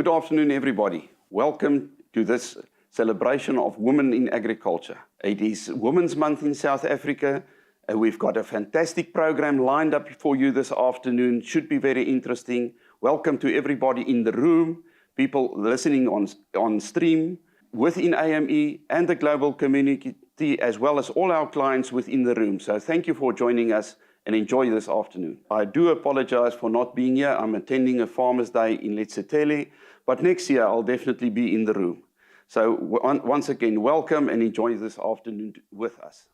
good afternoon, everybody. Welcome to this celebration of women in agriculture. It is Women's Month in South Africa. We've got a fantastic program lined up for you this afternoon. Should be very interesting. Welcome to everybody in the room, people listening on stream, within AME and the global community, as well as all our clients within the room. So thank you for joining us and enjoy this afternoon. I do apologize for not being here. I'm attending a Farmers' Day in Letsetele, but next year I'll definitely be in the room. So once again, welcome and enjoy this afternoon with us.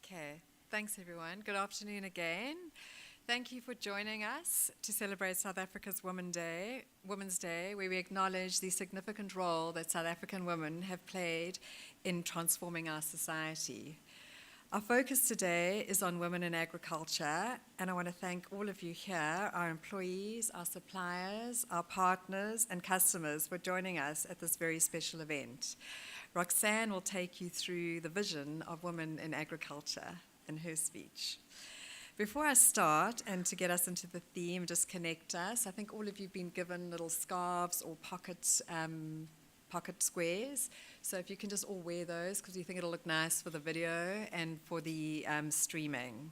Okay, thanks everyone. Good afternoon again. Thank you for joining us to celebrate South Africa's Women's Day, where we acknowledge the significant role that South African women have played in transforming our society. Our focus today is on women in agriculture, and I want to thank all of you here, our employees, our suppliers, our partners, and customers for joining us at this very special event. Roxanne will take you through the vision of women in agriculture in her speech. Before I start, and to get us into the theme, just connect us, I think all of you have been given little scarves or pocket squares. So if you can just all wear those, because we think it'll look nice for the video and for the streaming.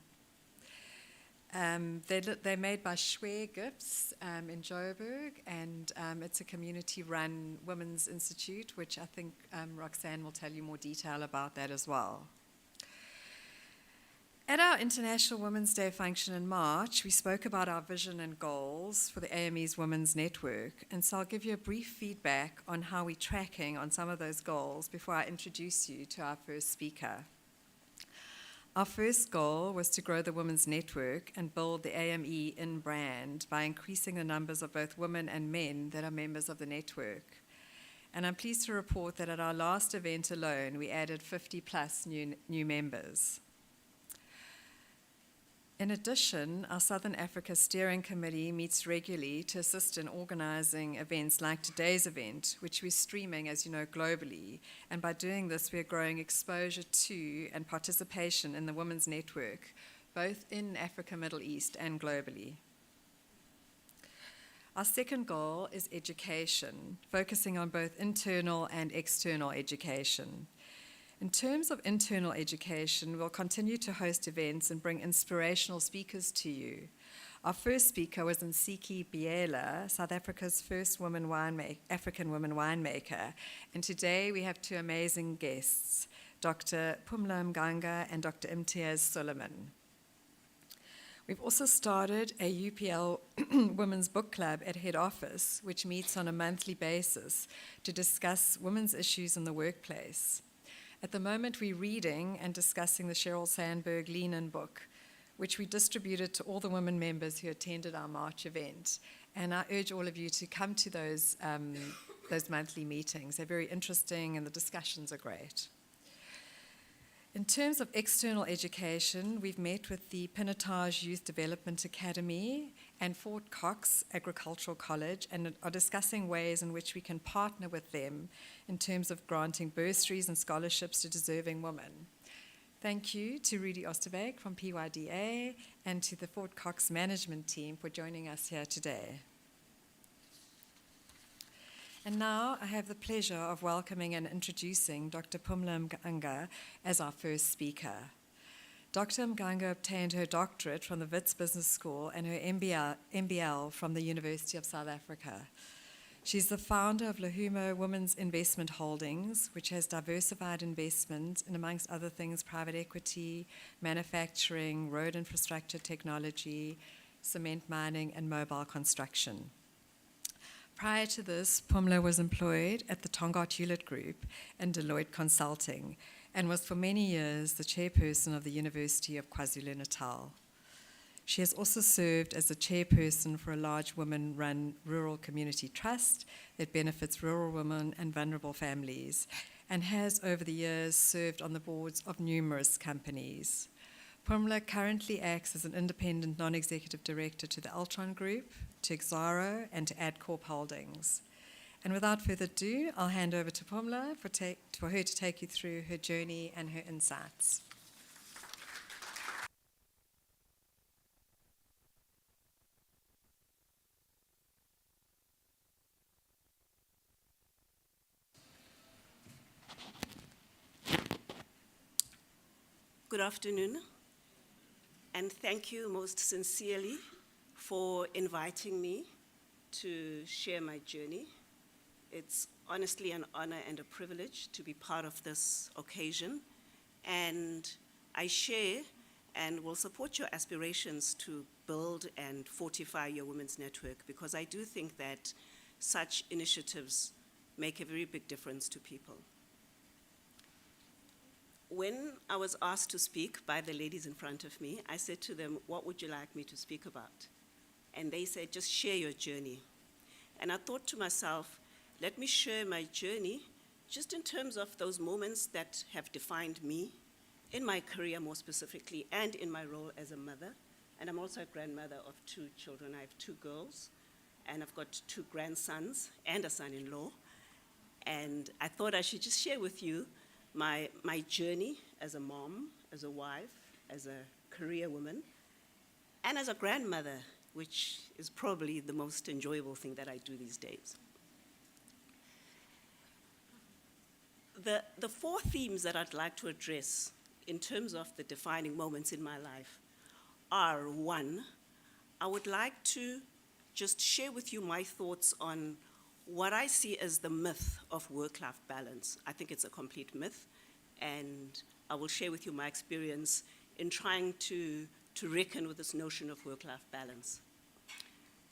They're made by Schwer Gifts in Joburg, and it's a community-run women's institute, which I think Roxanne will tell you more detail about that as well. At our International Women's Day function in March, we spoke about our vision and goals for the AME's Women's Network, and so I'll give you a brief feedback on how we're tracking on some of those goals before I introduce you to our first speaker. Our first goal was to grow the Women's Network and build the AME in brand by increasing the numbers of both women and men that are members of the network. And I'm pleased to report that at our last event alone, we added 50 plus new members. In addition, our Southern Africa Steering Committee meets regularly to assist in organizing events like today's event, which we're streaming, as you know, globally. And by doing this, we're growing exposure to and participation in the Women's Network, both in Africa, Middle East, and globally. Our second goal is education, focusing on both internal and external education. In terms of internal education, we'll continue to host events and bring inspirational speakers to you. Our first speaker was Nsiki Biela, South Africa's first African woman winemaker. And today we have two amazing guests, Dr. Phumla Mganga and Dr. Imtiaz Suleiman. We've also started a UPL Women's Book Club at head office, which meets on a monthly basis to discuss women's issues in the workplace. At the moment, we're reading and discussing the Sheryl Sandberg Lean-In book, which we distributed to all the women members who attended our March event. And I urge all of you to come to those monthly meetings. They're very interesting and the discussions are great. In terms of external education, we've met with the Pinotage Youth Development Academy and Fort Cox Agricultural College and are discussing ways in which we can partner with them in terms of granting bursaries and scholarships to deserving women. Thank you to Rudy Osterbeek from PYDA and to the Fort Cox management team for joining us here today. And now I have the pleasure of welcoming and introducing Dr. Phumla Mganga as our first speaker. Dr. Mganga obtained her doctorate from the Wits Business School and her MBL from the University of South Africa. She's the founder of Lahumo Women's Investment Holdings, which has diversified investment in, amongst other things, private equity, manufacturing, road infrastructure technology, cement mining, and mobile construction. Prior to this, Phumla was employed at the Tongaat Hewlett Group and Deloitte Consulting, and was for many years the chairperson of the University of KwaZulu-Natal. She has also served as the chairperson for a large women-run rural community trust that benefits rural women and vulnerable families, and has over the years served on the boards of numerous companies. Phumla currently acts as an independent non-executive director to the Altron Group, to Exaro, and to AdCorp Holdings. And without further ado, I'll hand over to Phumla for her to take you through her journey and her insights. Good afternoon, and thank you most sincerely for inviting me to share my journey. It's honestly an honor and a privilege to be part of this occasion, and I share and will support your aspirations to build and fortify your women's network, because I do think that such initiatives make a very big difference to people. When I was asked to speak by the ladies in front of me, I said to them, what would you like me to speak about? And they said, just share your journey. And I thought to myself, let me share my journey just in terms of those moments that have defined me, in my career more specifically, and in my role as a mother. And I'm also a grandmother of 2 children. I have 2 girls, and I've got 2 grandsons and a son-in-law. And I thought I should just share with you my journey as a mom, as a wife, as a career woman, and as a grandmother, which is probably the most enjoyable thing that I do these days. The 4 themes that I'd like to address in terms of the defining moments in my life are: 1, I would like to just share with you my thoughts on what I see as the myth of work-life balance. I think it's a complete myth, and I will share with you my experience in trying to reckon with this notion of work-life balance.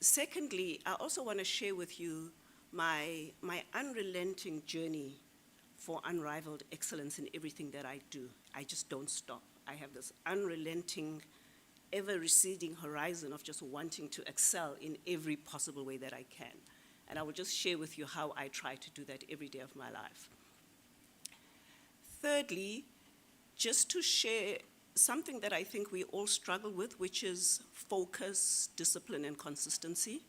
Secondly, I also want to share with you my unrelenting journey for unrivaled excellence in everything that I do. I just don't stop. I have this unrelenting, ever-receding horizon of just wanting to excel in every possible way that I can. And I will just share with you how I try to do that every day of my life. Thirdly, just to share something that I think we all struggle with, which is focus, discipline, and consistency.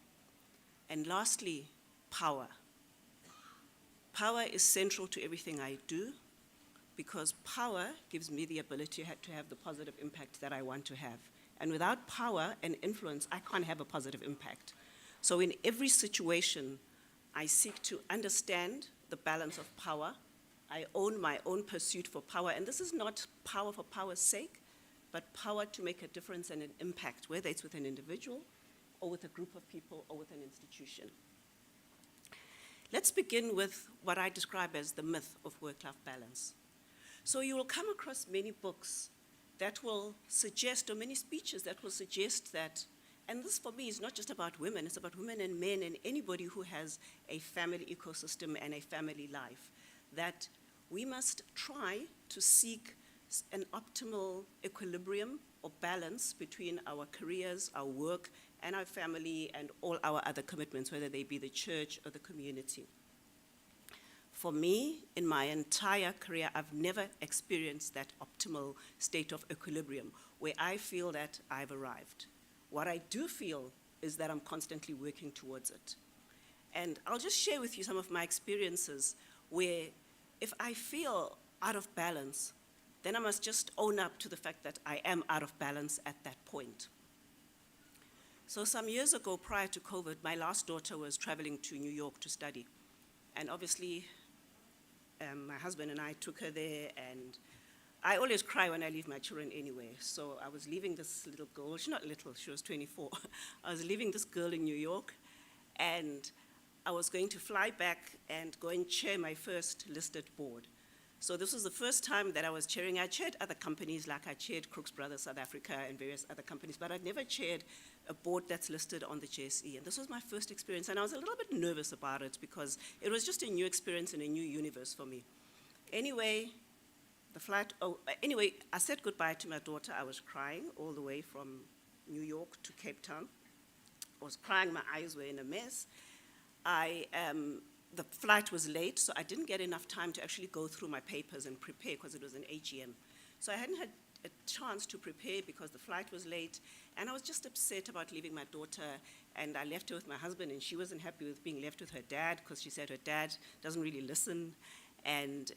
And lastly, power. Power is central to everything I do, because power gives me the ability to have the positive impact that I want to have. And without power and influence, I can't have a positive impact. So in every situation, I seek to understand the balance of power. I own my own pursuit for power, and this is not power for power's sake, but power to make a difference and an impact, whether it's with an individual or with a group of people or with an institution. Let's begin with what I describe as the myth of work-life balance. So you will come across many books that will suggest, or many speeches that will suggest that, and this for me is not just about women, it's about women and men and anybody who has a family ecosystem and a family life, that we must try to seek an optimal equilibrium or balance between our careers, our work, and our family, and all our other commitments, whether they be the church or the community. For me, in my entire career, I've never experienced that optimal state of equilibrium where I feel that I've arrived. What I do feel is that I'm constantly working towards it. And I'll just share with you some of my experiences where if I feel out of balance, then I must just own up to the fact that I am out of balance at that point. So some years ago, prior to COVID, my last daughter was traveling to New York to study. And obviously, my husband and I took her there, and I always cry when I leave my children anyway. So I was leaving this little girl, she's not little, she was 24. I was leaving this girl in New York, and I was going to fly back and go and chair my first listed board. So this was the first time that I was chairing. I chaired other companies, like I chaired Crooks Brothers South Africa and various other companies, but I'd never chaired a board that's listed on the JSE. And this was my first experience, and I was a little bit nervous about it because it was just a new experience and a new universe for me. Anyway, I said goodbye to my daughter. I was crying all the way from New York to Cape Town. I was crying, my eyes were in a mess. The flight was late, so I didn't get enough time to actually go through my papers and prepare because it was an AGM. So I hadn't had a chance to prepare because the flight was late, and I was just upset about leaving my daughter, and I left her with my husband, and she wasn't happy with being left with her dad because she said her dad doesn't really listen. And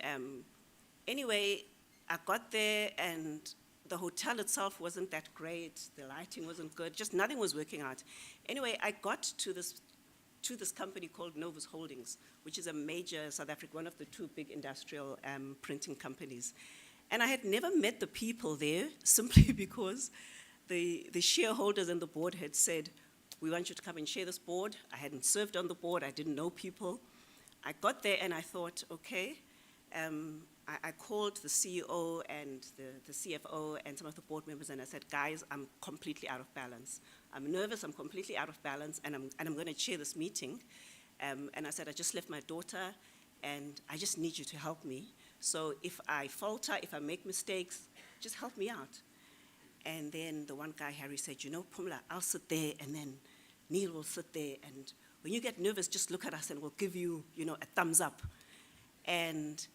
anyway, I got there, and the hotel itself wasn't that great, the lighting wasn't good, just nothing was working out. Anyway, I got to this company called Novus Holdings, which is a major South African, one of the 2 big industrial printing companies. And I had never met the people there simply because the shareholders and the board had said, we want you to come and share this board. I hadn't served on the board. I didn't know people. I got there and I thought, okay. I called the CEO and the CFO and some of the board members, and I said, guys, I'm completely out of balance. I'm nervous, I'm completely out of balance, and I'm going to chair this meeting. And I said, I just left my daughter, and I just need you to help me. So if I falter, if I make mistakes, just help me out. And then the one guy, Harry, said, you know, Pumla, I'll sit there, and then Neil will sit there, and when you get nervous, just look at us, and we'll give you, you know, a thumbs up. And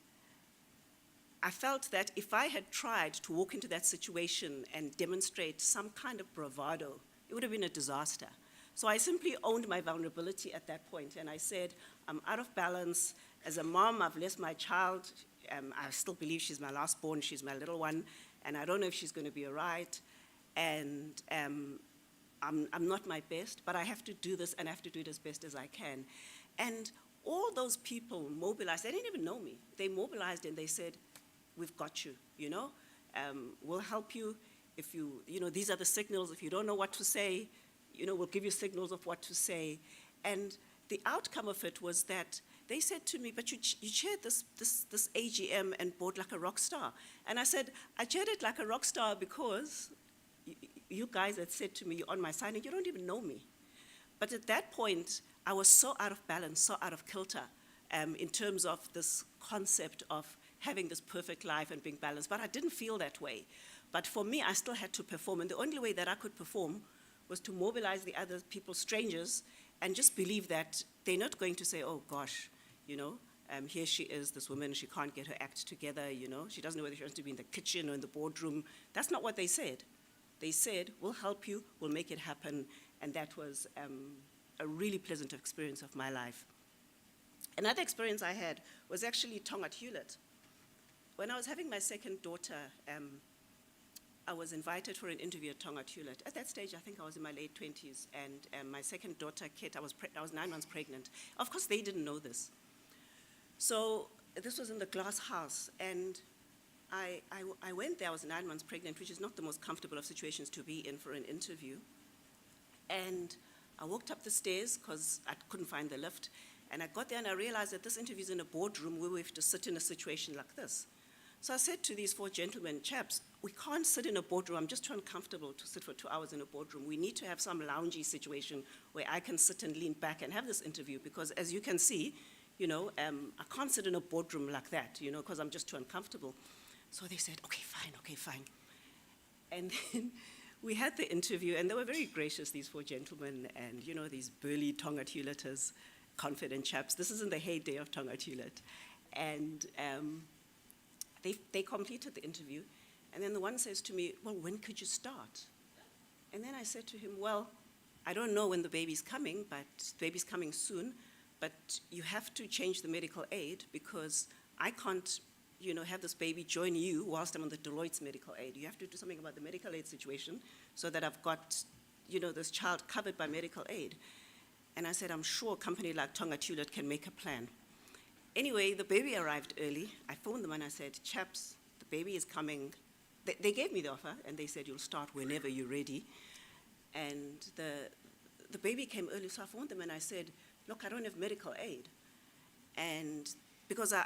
I felt that if I had tried to walk into that situation and demonstrate some kind of bravado, it would have been a disaster. So I simply owned my vulnerability at that point, and I said, I'm out of balance. As a mom, I've lost my child. I still believe she's my last born, she's my little one, and I don't know if she's going to be all right. And I'm not my best, but I have to do this, and I have to do it as best as I can. And all those people mobilized. They didn't even know me. They mobilized, and they said, we've got you, you know? We'll help you if you know, these are the signals. If you don't know what to say, you know, we'll give you signals of what to say. And the outcome of it was that they said to me, but you chaired this AGM and board like a rock star. And I said, I chaired it like a rock star because you guys had said to me, you're on my side, and you don't even know me. But at that point, I was so out of balance, so out of kilter in terms of this concept of having this perfect life and being balanced, but I didn't feel that way. But for me, I still had to perform, and the only way that I could perform was to mobilize the other people, strangers, and just believe that they're not going to say, oh gosh, you know, here she is, this woman, she can't get her act together, you know, she doesn't know whether she wants to be in the kitchen or in the boardroom. That's not what they said. They said, we'll help you, we'll make it happen, and that was a really pleasant experience of my life. Another experience I had was actually Tonga Hewlett. When I was having my second daughter, I was invited for an interview at Tonga Hewlett. At that stage, I think I was in my late 20s, and my second daughter, Kit, I was 9 months pregnant. Of course, they didn't know this. So this was in the glass house, and I went there. I was 9 months pregnant, which is not the most comfortable of situations to be in for an interview. And I walked up the stairs because I couldn't find the lift, and I got there and I realized that this interview is in a boardroom where we have to sit in a situation like this. So I said to these 4 gentlemen, chaps, we can't sit in a boardroom. I'm just too uncomfortable to sit for 2 hours in a boardroom. We need to have some loungy situation where I can sit and lean back and have this interview, because as you can see, you know, I can't sit in a boardroom like that, you know, because I'm just too uncomfortable. So they said, okay, fine. And then we had the interview, and they were very gracious, these 4 gentlemen, and, you know, these burly Tonga Hewletters, confident chaps. This is in the heyday of Tonga Hewlett. And they completed the interview, and then the one says to me, well, when could you start? And then I said to him, well, I don't know when the baby's coming, but the baby's coming soon, but you have to change the medical aid because I can't, you know, have this baby join you whilst I'm on the Deloitte's medical aid. You have to do something about the medical aid situation so that I've got, you know, this child covered by medical aid. And I said, I'm sure a company like Tonga Hewlett can make a plan. Anyway, the baby arrived early. I phoned them and I said, chaps, the baby is coming. They gave me the offer, and they said, you'll start whenever you're ready. And the baby came early, so I phoned them and I said, look, I don't have medical aid. And because I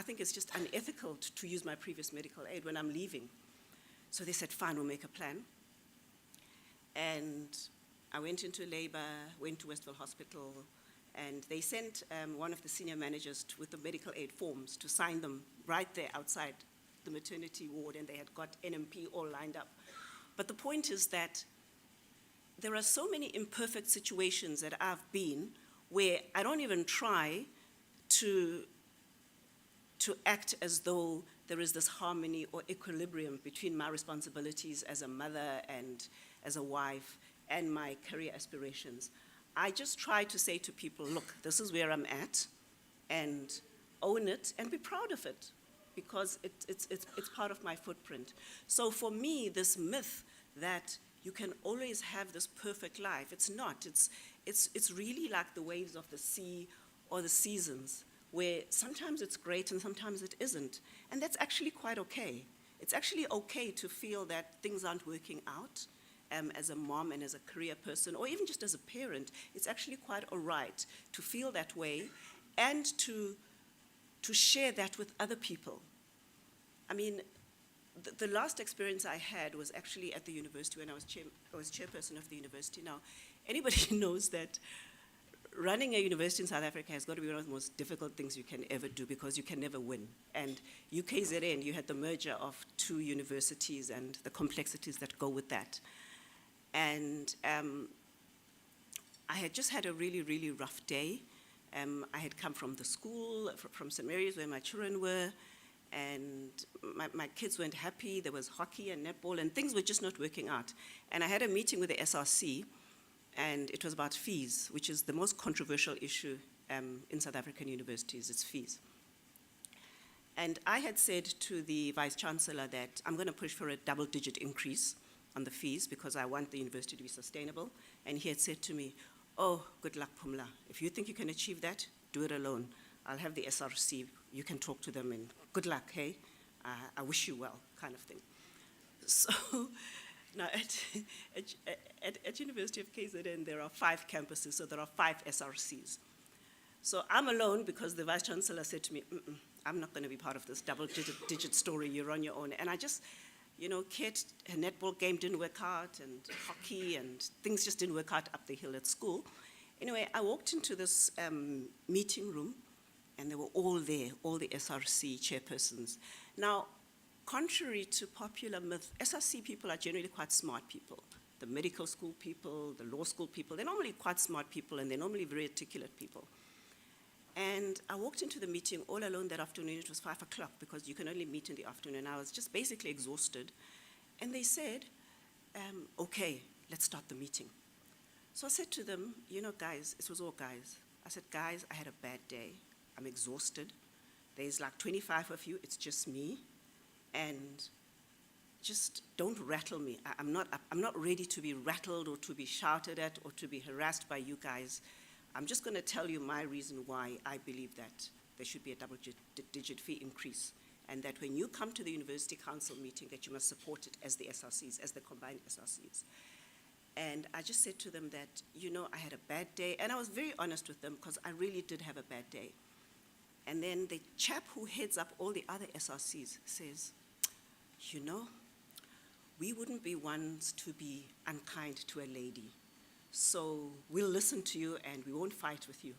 think it's just unethical to use my previous medical aid when I'm leaving. So they said, fine, we'll make a plan. And I went into labor, went to Westville Hospital, and they sent one of the senior managers with the medical aid forms to sign them right there outside the maternity ward, and they had got NMP all lined up. But the point is that there are so many imperfect situations that I've been where I don't even try to act as though there is this harmony or equilibrium between my responsibilities as a mother and as a wife and my career aspirations. I just try to say to people, look, this is where I'm at, and own it and be proud of it, because it's part of my footprint. So for me, this myth that you can always have this perfect life, it's not. It's really like the waves of the sea or the seasons. where sometimes it's great and sometimes it isn't. And that's actually quite okay. It's actually okay to feel that things aren't working out as a mom and as a career person, or even just as a parent. It's actually quite all right to feel that way and to share that with other people. I mean, the last experience I had was actually at the university when I was chairperson of the university. Now, anybody knows that running a university in South Africa has got to be one of the most difficult things you can ever do because you can never win. And UKZN, you had the merger of two universities and the complexities that go with that. And I had just had a really, really rough day. I had come from the school, from St. Mary's where my children were, and my kids weren't happy. There was hockey and netball, and things were just not working out. And I had a meeting with the SRC, and it was about fees, which is the most controversial issue in South African universities, it's fees. And I had said to the Vice-Chancellor that I'm going to push for a double-digit increase on the fees because I want the university to be sustainable. And he had said to me, oh, good luck, Pumla. If you think you can achieve that, do it alone. I'll have the SRC, you can talk to them, and good luck, hey? I wish you well, kind of thing. So now at University of KZN, there are 5 campuses, so there are 5 SRCs. So I'm alone because the Vice-Chancellor said to me, I'm not going to be part of this double-digit story, you're on your own. And I just, you know, Kate, her netball game didn't work out, and hockey, and things just didn't work out up the hill at school. Anyway, I walked into this meeting room, and they were all there, all the SRC chairpersons. Now, contrary to popular myth, SRC people are generally quite smart people. The medical school people, the law school people, they're normally quite smart people, and they're normally very articulate people. And I walked into the meeting all alone that afternoon. It was 5 o'clock because you can only meet in the afternoon. I was just basically exhausted. And they said, okay, let's start the meeting. So I said to them, you know, guys, it was all guys. I said, guys, I had a bad day. I'm exhausted. There's like 25 of you. It's just me. And just don't rattle me. I'm not ready to be rattled or to be shouted at or to be harassed by you guys. I'm just going to tell you my reason why I believe that there should be a double-digit fee increase, and that when you come to the University Council meeting, that you must support it as the SRCs, as the combined SRCs. And I just said to them that, you know, I had a bad day, and I was very honest with them because I really did have a bad day. And then the chap who heads up all the other SRCs says, you know, we wouldn't be ones to be unkind to a lady. So we'll listen to you and we won't fight with you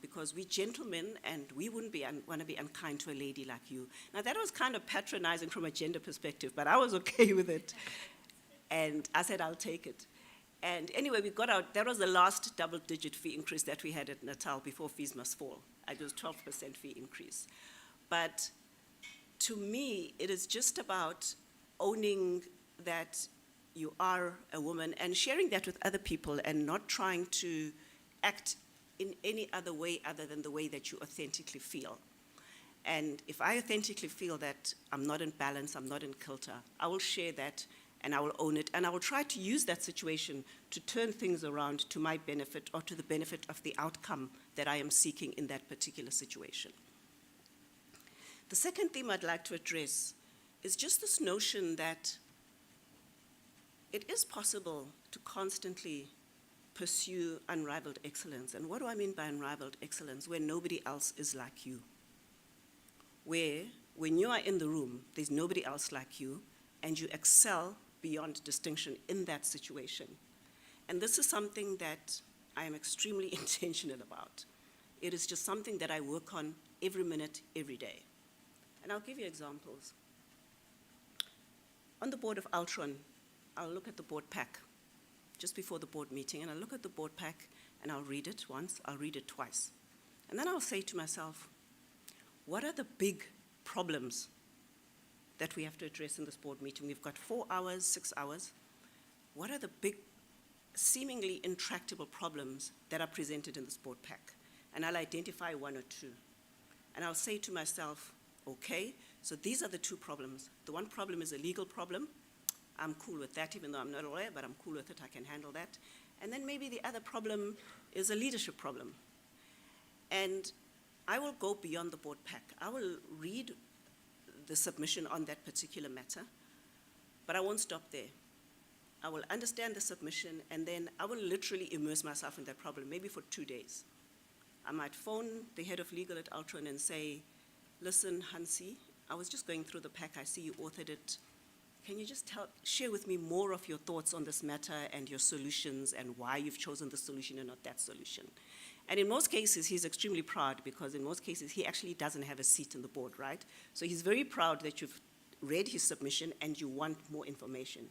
because we're gentlemen and we wouldn't want to be unkind to a lady like you. Now that was kind of patronizing from a gender perspective, but I was okay with it. And I said, I'll take it. And anyway, we got out. That was the last double-digit fee increase that we had at Natal before fees must fall. It was 12% fee increase. But to me, it is just about owning that you are a woman and sharing that with other people and not trying to act in any other way other than the way that you authentically feel. And if I authentically feel that I'm not in balance, I'm not in kilter, I will share that and I will own it, and I will try to use that situation to turn things around to my benefit or to the benefit of the outcome that I am seeking in that particular situation. The second theme I'd like to address is just this notion that it is possible to constantly pursue unrivaled excellence. And what do I mean by unrivaled excellence? Where nobody else is like you. Where, when you are in the room, there's nobody else like you, and you excel beyond distinction in that situation. And this is something that I am extremely intentional about. It is just something that I work on every minute, every day. And I'll give you examples. On the board of Altron, I'll look at the board pack just before the board meeting, and I'll look at the board pack and I'll read it once, I'll read it twice. And then I'll say to myself, what are the big problems that we have to address in this board meeting? We've got 4 hours, 6 hours. What are the big, seemingly intractable problems that are presented in this board pack? And I'll identify 1 or 2. And I'll say to myself, okay, so these are the 2 problems. The one problem is a legal problem. I'm cool with that, even though I'm not a lawyer, but I'm cool with it, I can handle that. And then maybe the other problem is a leadership problem. And I will go beyond the board pack. I will read the submission on that particular matter, but I won't stop there. I will understand the submission, and then I will literally immerse myself in that problem, maybe for 2 days. I might phone the head of legal at Altron and say, listen, Hansi, I was just going through the pack. I see you authored it. Can you just share with me more of your thoughts on this matter and your solutions and why you've chosen this solution and not that solution? And in most cases, he's extremely proud, because in most cases, he actually doesn't have a seat in the board, right? So he's very proud that you've read his submission and you want more information.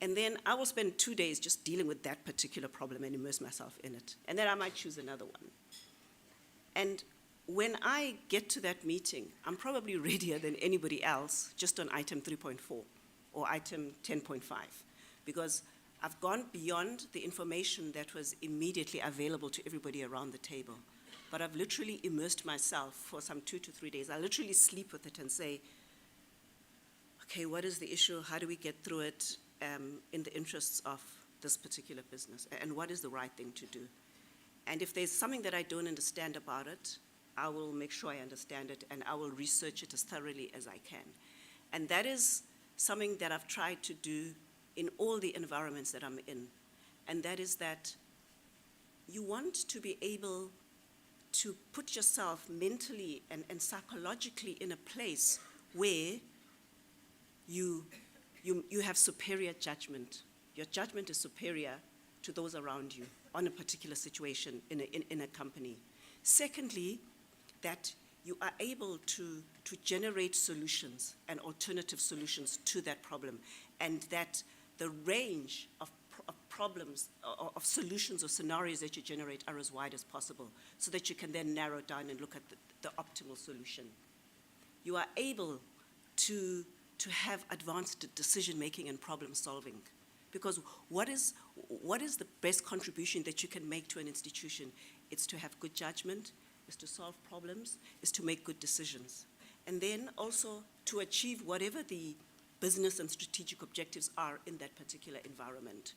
And then I will spend 2 days just dealing with that particular problem and immerse myself in it. And then I might choose another one. And when I get to that meeting, I'm probably readier than anybody else just on item 3.4 or item 10.5, because I've gone beyond the information that was immediately available to everybody around the table. But I've literally immersed myself for some 2 to 3 days. I literally sleep with it and say, okay, what is the issue? How do we get through it in the interests of this particular business? And what is the right thing to do? And if there's something that I don't understand about it, I will make sure I understand it, and I will research it as thoroughly as I can. And that is something that I've tried to do in all the environments that I'm in. And that is that you want to be able to put yourself mentally and psychologically in a place where you have superior judgment. Your judgment is superior to those around you on a particular situation in a company. Secondly, that you are able to generate solutions and alternative solutions to that problem, and that the range of problems, of solutions or scenarios that you generate are as wide as possible, so that you can then narrow down and look at the optimal solution. You are able to have advanced decision-making and problem-solving. Because what is the best contribution that you can make to an institution? It's to have good judgment, is to solve problems, is to make good decisions. And then also to achieve whatever the business and strategic objectives are in that particular environment.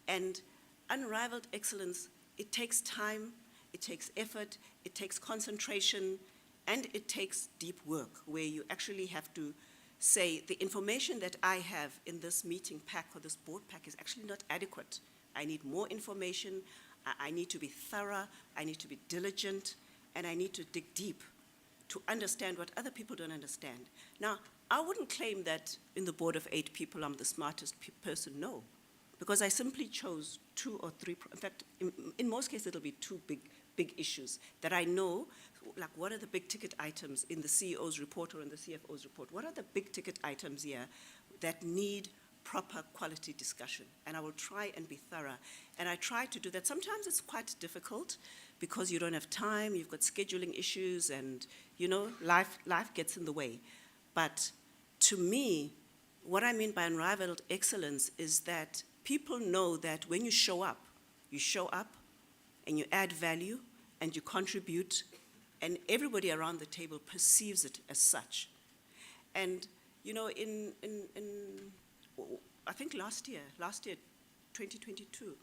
And unrivaled excellence, it takes time, it takes effort, it takes concentration, and it takes deep work, where you actually have to say, the information that I have in this meeting pack or this board pack is actually not adequate. I need more information, I need to be thorough, I need to be diligent, and I need to dig deep to understand what other people don't understand. Now, I wouldn't claim that in the board of 8 people I'm the smartest person, no. Because I simply chose 2 or 3, in fact, in most cases it'll be 2 big issues that I know, like what are the big ticket items in the CEO's report or in the CFO's report? What are the big ticket items here that need proper quality discussion? And I will try and be thorough. And I try to do that. Sometimes it's quite difficult because you don't have time, you've got scheduling issues, and you know, life gets in the way. But to me, what I mean by unrivaled excellence is that people know that when you show up and you add value and you contribute, and everybody around the table perceives it as such. And you know, I think last year, 2022,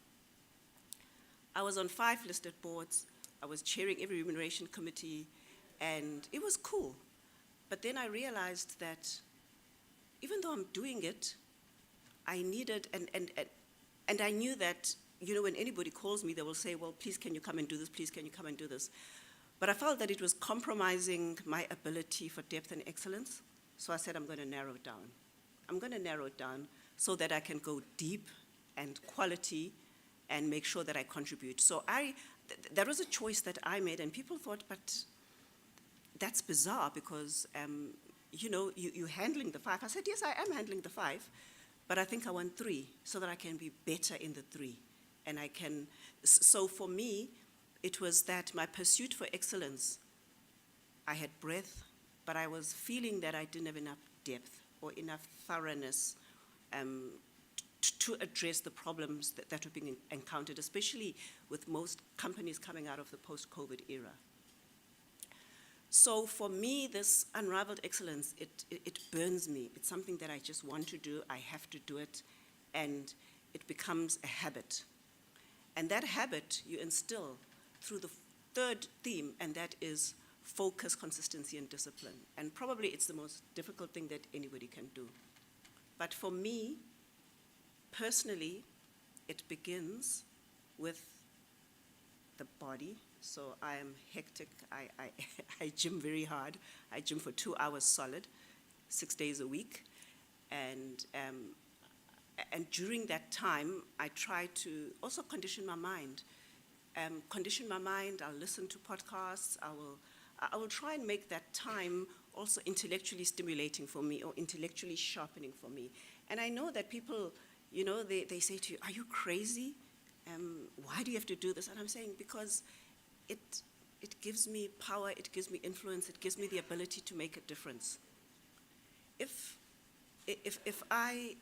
I was on 5 listed boards. I was chairing every remuneration committee, and it was cool. But then I realized that even though I'm doing it, I needed, and I knew that, you know, when anybody calls me, they will say, well, please, can you come and do this? Please, can you come and do this? But I felt that it was compromising my ability for depth and excellence. So I said, I'm going to narrow it down. I'm going to narrow it down so that I can go deep and quality and make sure that I contribute. So that was a choice that I made, and people thought, but that's bizarre because, you know, you're handling the 5. I said, yes, I am handling the 5, but I think I want 3 so that I can be better in the 3. And I can, so for me, it was that my pursuit for excellence, I had breadth, but I was feeling that I didn't have enough depth or enough thoroughness to address the problems that were being encountered, especially with most companies coming out of the post-COVID era. So for me, this unrivaled excellence, it burns me. It's something that I just want to do. I have to do it, and it becomes a habit. And that habit you instill through the third theme, and that is focus, consistency, and discipline. And probably it's the most difficult thing that anybody can do. But for me, personally, it begins with the body. So I am hectic. I gym very hard. I gym for 2 hours solid, 6 days a week. And during that time, I try to also condition my mind. I'll listen to podcasts. I will try and make that time also intellectually stimulating for me, or intellectually sharpening for me. And I know that people, you know, they say to you, "Are you crazy? Why do you have to do this?" And I'm saying, because it gives me power, it gives me influence, it gives me the ability to make a difference. If I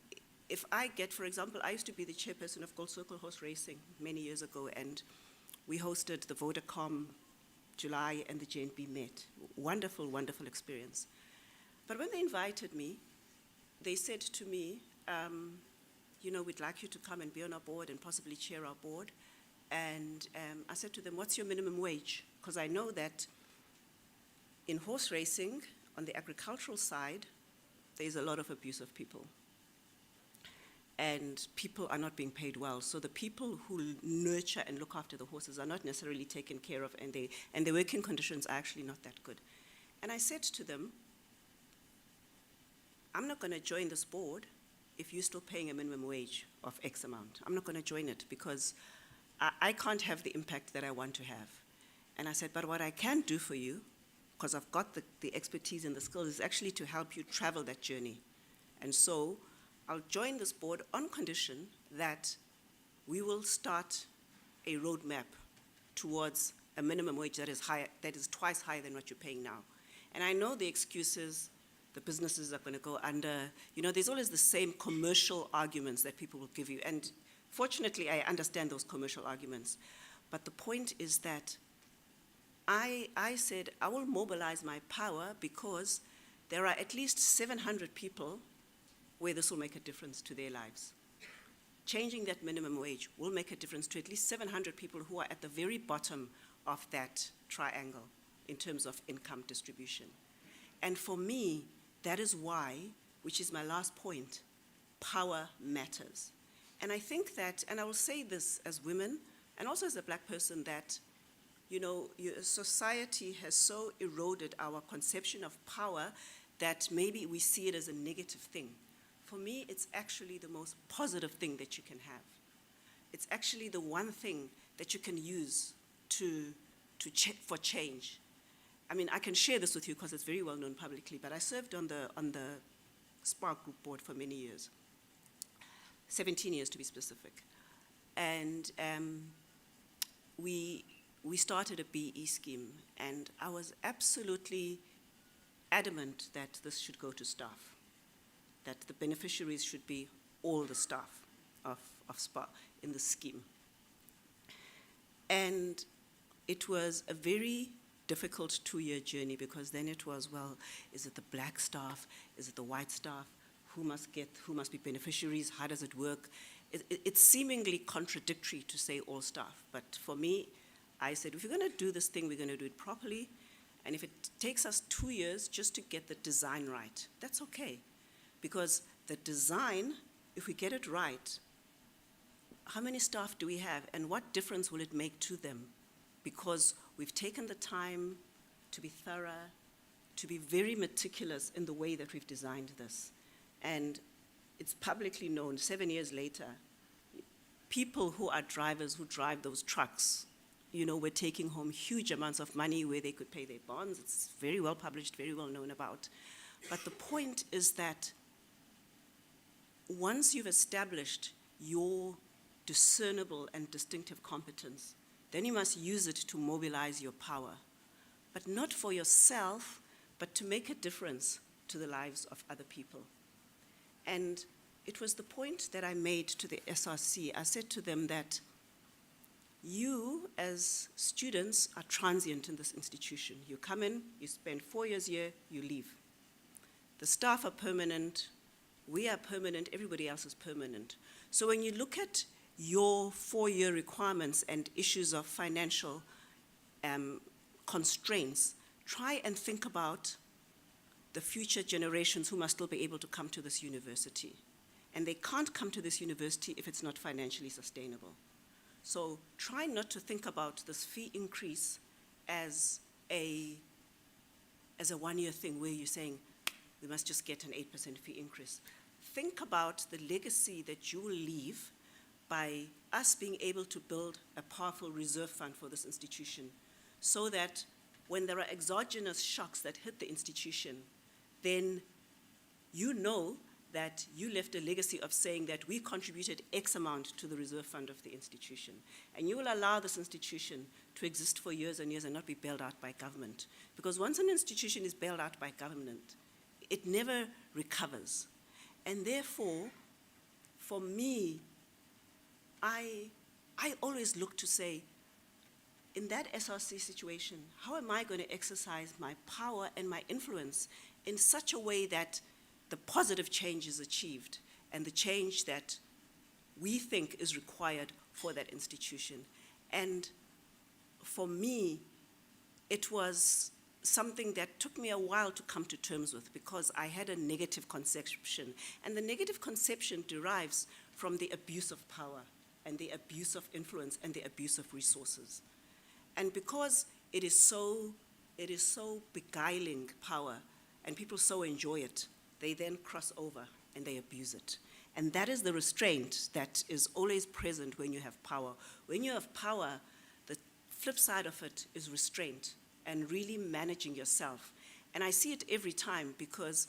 get, for example, I used to be the chairperson of Gold Circle Horse Racing many years ago, and we hosted the Vodacom July and the JNB Met. Wonderful, wonderful experience. But when they invited me, they said to me, you know, "We'd like you to come and be on our board and possibly chair our board." And I said to them, "What's your minimum wage?" Because I know that in horse racing, on the agricultural side, there's a lot of abuse of people. And people are not being paid well. So the people who nurture and look after the horses are not necessarily taken care of, and their working conditions are actually not that good. And I said to them, "I'm not going to join this board if you're still paying a minimum wage of X amount. I'm not going to join it, because I can't have the impact that I want to have." And I said, "But what I can do for you, because I've got the expertise and the skills, is actually to help you travel that journey. And so I'll join this board on condition that we will start a roadmap towards a minimum wage that is higher, that is twice higher than what you're paying now." And I know the excuses, the businesses are going to go under. You know, there's always the same commercial arguments that people will give you. And fortunately, I understand those commercial arguments. But the point is that I said, I will mobilize my power, because there are at least 700 people where this will make a difference to their lives. Changing that minimum wage will make a difference to at least 700 people who are at the very bottom of that triangle in terms of income distribution. And for me, that is why, which is my last point, power matters. And I think that, and I will say this as women, and also as a black person, that, you know, society has so eroded our conception of power that maybe we see it as a negative thing. For me, it's actually the most positive thing that you can have. It's actually the one thing that you can use for change. I mean, I can share this with you because it's very well known publicly, but I served on the Spark Group board for many years, 17 years to be specific. And we started a BE scheme, and I was absolutely adamant that this should go to staff, that the beneficiaries should be all the staff of SPA in the scheme. And it was a very difficult 2-year journey, because then it was, well, is it the black staff? Is it the white staff? Who must be beneficiaries? How does it work? It's seemingly contradictory to say all staff, but for me, I said, if we're going to do this thing, we're going to do it properly, and if it takes us 2 years just to get the design right, that's okay. Because the design, if we get it right, how many staff do we have, and what difference will it make to them? Because we've taken the time to be thorough, to be very meticulous in the way that we've designed this. And it's publicly known, 7 years later, people who are drivers who drive those trucks, you know, were taking home huge amounts of money where they could pay their bonds. It's very well published, very well known about. But the point is that once you've established your discernible and distinctive competence, then you must use it to mobilize your power, but not for yourself, but to make a difference to the lives of other people. And it was the point that I made to the SRC. I said to them that you, as students, are transient in this institution. You come in, you spend 4 years here, you leave. The staff are permanent, we are permanent, everybody else is permanent. So when you look at your 4-year requirements and issues of financial constraints, try and think about the future generations who must still be able to come to this university. And they can't come to this university if it's not financially sustainable. So try not to think about this fee increase as a one-year thing where you're saying, we must just get an 8% fee increase. Think about the legacy that you will leave by us being able to build a powerful reserve fund for this institution, so that when there are exogenous shocks that hit the institution, then you know that you left a legacy of saying that we contributed X amount to the reserve fund of the institution. And you will allow this institution to exist for years and years and not be bailed out by government. Because once an institution is bailed out by government, it never recovers. And therefore, for me, I always look to say, in that SRC situation, how am I going to exercise my power and my influence in such a way that the positive change is achieved and the change that we think is required for that institution? And for me, it was something that took me a while to come to terms with, because I had a negative conception. And the negative conception derives from the abuse of power and the abuse of influence and the abuse of resources. And because it is so beguiling power, and people so enjoy it, they then cross over and they abuse it. And that is the restraint that is always present when you have power. When you have power, the flip side of it is restraint and really managing yourself. And I see it every time, because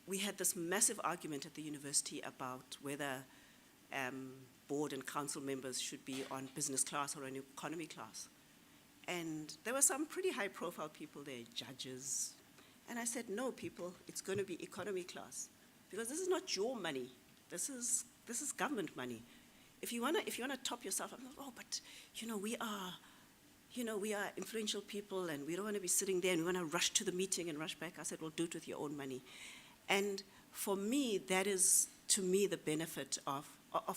we had this massive argument at the university about whether board and council members should be on business class or on economy class. And there were some pretty high-profile people there, judges. And I said, no, people, it's going to be economy class, because this is not your money. This is government money. If you wanna top yourself, I'm like, oh, but we are influential people, and we don't want to be sitting there, and we want to rush to the meeting and rush back. I said, well, do it with your own money. And for me, that is, to me, the benefit of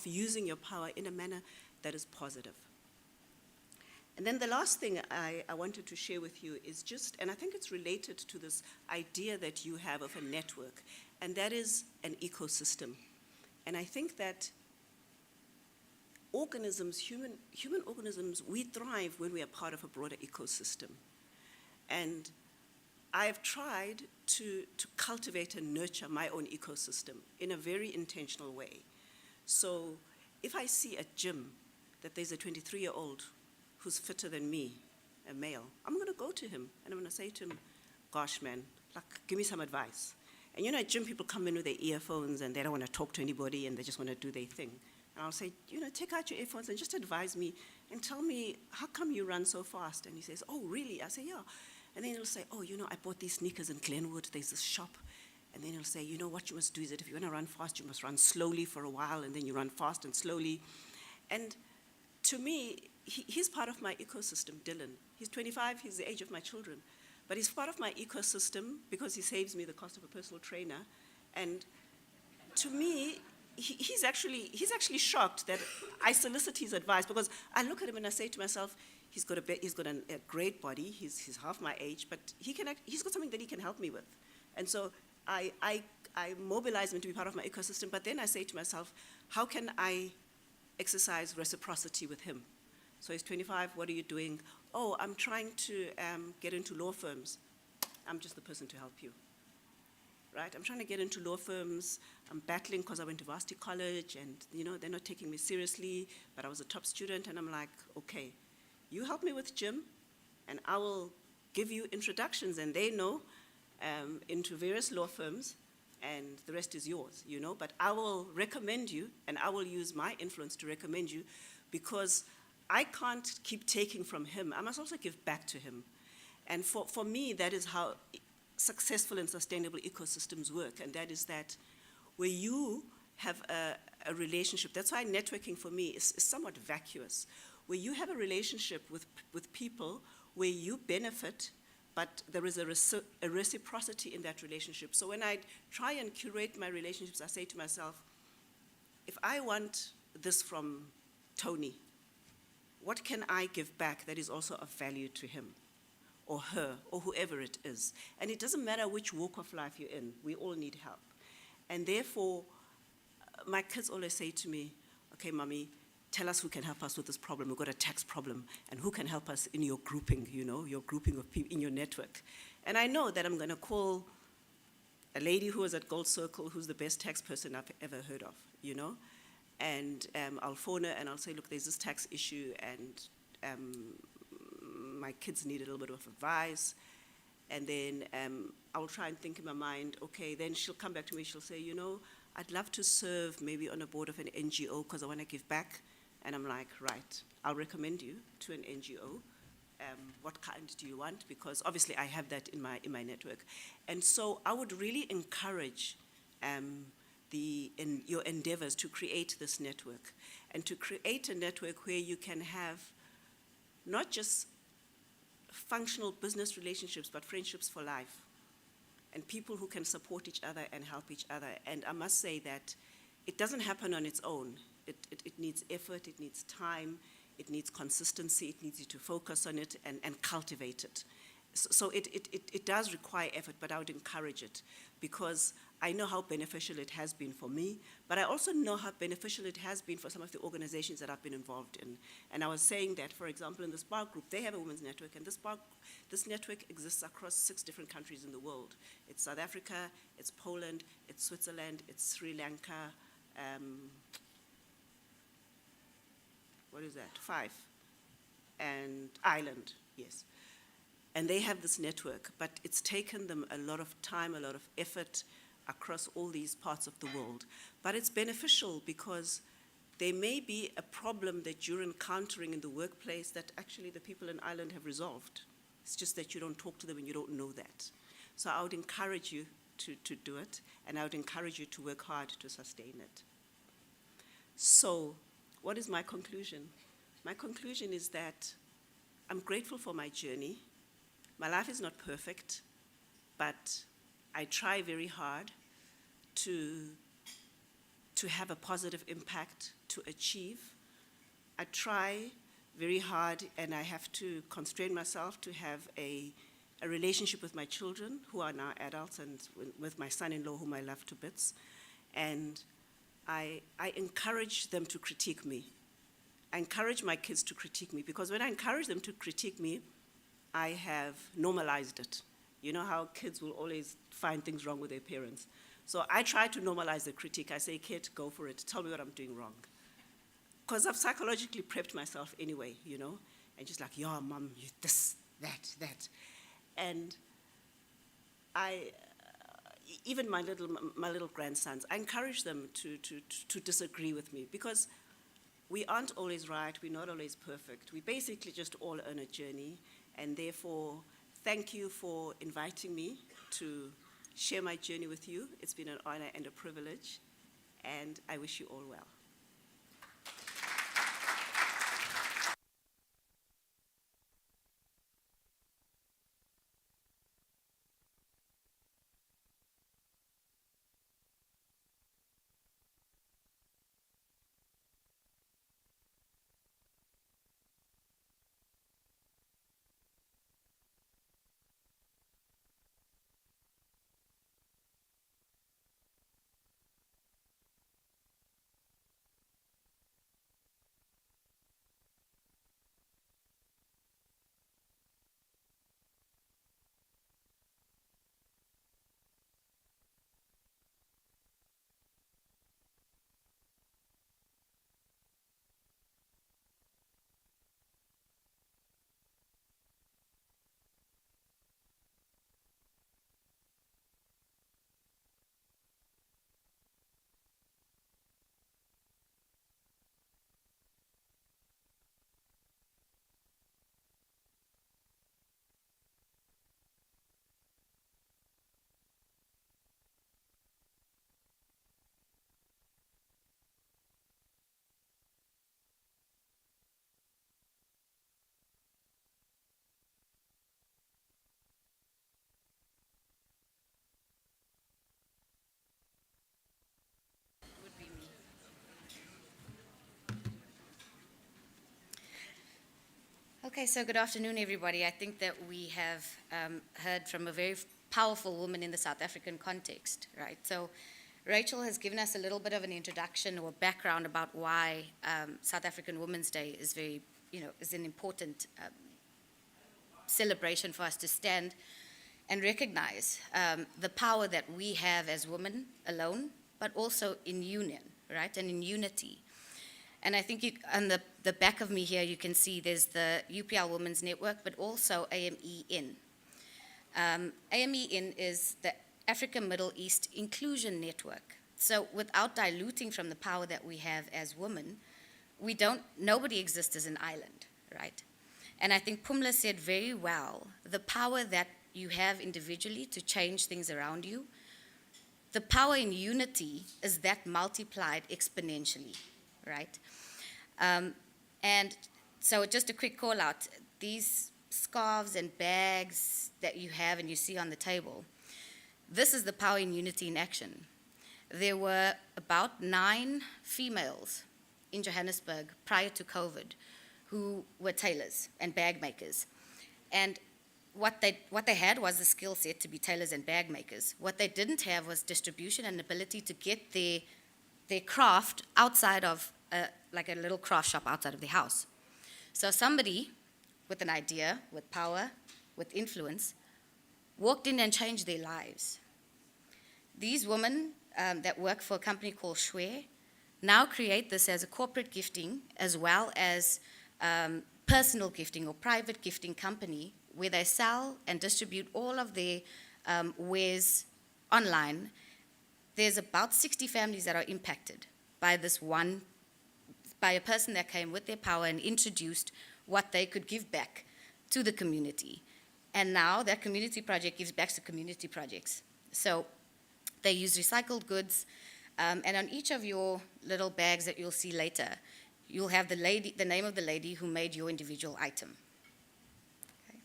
using your power in a manner that is positive. And then the last thing I wanted to share with you is just, and I think it's related to this idea that you have of a network, and that is an ecosystem. And I think that organisms, human organisms, we thrive when we are part of a broader ecosystem. And I've tried to cultivate and nurture my own ecosystem in a very intentional way. So if I see at gym that there's a 23-year-old who's fitter than me, a male, I'm going to go to him and I'm going to say to him, gosh, man, give me some advice. And at gym, people come in with their earphones and they don't want to talk to anybody and they just want to do their thing. And I'll say, take out your earphones and just advise me and tell me, how come you run so fast? And he says, oh, really? I say, yeah. And then he'll say, oh, I bought these sneakers in Glenwood. There's this shop. And then he'll say, what you must do is that if you want to run fast, you must run slowly for a while, and then you run fast and slowly. And to me, he's part of my ecosystem, Dylan. He's 25, he's the age of my children. But he's part of my ecosystem because he saves me the cost of a personal trainer. And to me, he's actually shocked that I solicit his advice, because I look at him and I say to myself, he's got a great body, he's half my age, but he's got something that he can help me with. And so I mobilize him to be part of my ecosystem, but then I say to myself, how can I exercise reciprocity with him? So he's 25, what are you doing? Oh, I'm trying to get into law firms. I'm just the person to help you, right? I'm trying to get into law firms. I'm battling because I went to varsity college and, they're not taking me seriously, but I was a top student, and I'm like, okay, you help me with gym, and I will give you introductions, and they know into various law firms, and the rest is yours, but I will recommend you, and I will use my influence to recommend you, because I can't keep taking from him. I must also give back to him. And for me, that is how successful and sustainable ecosystems work, and that is that where you have a relationship, that's why networking for me is somewhat vacuous, where you have a relationship with people where you benefit, but there is a reciprocity in that relationship. So when I try and curate my relationships, I say to myself, if I want this from Tony, what can I give back that is also of value to him or her or whoever it is? And it doesn't matter which walk of life you're in, we all need help. And therefore, my kids always say to me, okay, mommy, tell us who can help us with this problem. We've got a tax problem, and who can help us in your grouping, your grouping of people in your network. And I know that I'm going to call a lady who was at Gold Circle, who's the best tax person I've ever heard of, and I'll phone her and I'll say, look, there's this tax issue, and my kids need a little bit of advice. And then I'll try and think in my mind, okay, then she'll come back to me, she'll say, I'd love to serve maybe on a board of an NGO because I want to give back. And I'm like, right, I'll recommend you to an NGO. What kind do you want? Because obviously I have that in my network. And so I would really encourage your endeavors to create this network, and to create a network where you can have not just functional business relationships, but friendships for life, and people who can support each other and help each other. And I must say that it doesn't happen on its own. It needs effort, it needs time, it needs consistency, it needs you to focus on it and cultivate it. So it does require effort, but I would encourage it, because I know how beneficial it has been for me, but I also know how beneficial it has been for some of the organizations that I've been involved in. And I was saying that, for example, in the Spark Group, they have a women's network, and this network exists across 6 different countries in the world. It's South Africa, it's Poland, it's Switzerland, it's Sri Lanka, what is that, 5, and Ireland, yes. And they have this network, but it's taken them a lot of time, a lot of effort across all these parts of the world. But it's beneficial because there may be a problem that you're encountering in the workplace that actually the people in Ireland have resolved. It's just that you don't talk to them and you don't know that. So I would encourage you to do it, and I would encourage you to work hard to sustain it. So what is my conclusion? My conclusion is that I'm grateful for my journey. My life is not perfect, but I try very hard to have a positive impact, to achieve. I try very hard, and I have to constrain myself to have a relationship with my children, who are now adults, and with my son-in-law, whom I love to bits. And I encourage them to critique me. I encourage my kids to critique me, because when I encourage them to critique me, I have normalized it. You know how kids will always find things wrong with their parents. So I try to normalize the critique. I say, kid, go for it. Tell me what I'm doing wrong. Because I've psychologically prepped myself anyway, and just like, yeah, mom, you this, that. And even my little grandsons, I encourage them to disagree with me, because we aren't always right, we're not always perfect. We basically just all on a journey, and therefore, thank you for inviting me to share my journey with you. It's been an honor and a privilege, and I wish you all well. Okay, so good afternoon, everybody. I think that we have heard from a very powerful woman in the South African context, right? So Rachel has given us a little bit of an introduction or background about why South African Women's Day is very, is an important celebration for us to stand and recognize the power that we have as women alone, but also in union, right, and in unity. And I think on the back of me here, you can see there's the UPL Women's Network, but also AME-IN. AME-IN is the Africa Middle East Inclusion Network. So without diluting from the power that we have as women, nobody exists as an island, right? And I think Pumla said very well, the power that you have individually to change things around you, the power in unity is that multiplied exponentially, right? And so just a quick call out, these scarves and bags that you have and you see on the table, this is the power in unity in action. There were about 9 females in Johannesburg prior to COVID who were tailors and bag makers. And what they had was the skill set to be tailors and bag makers. What they didn't have was distribution and ability to get their craft outside of like a little craft shop outside of the house. So somebody with an idea, with power, with influence, walked in and changed their lives. These women that work for a company called Shwe now create this as a corporate gifting as well as personal gifting or private gifting company where they sell and distribute all of their wares online. There's about 60 families that are impacted by by a person that came with their power and introduced what they could give back to the community. And now that community project gives back to community projects. So they use recycled goods, and on each of your little bags that you'll see later, you'll have the name of the lady who made your individual item. Okay.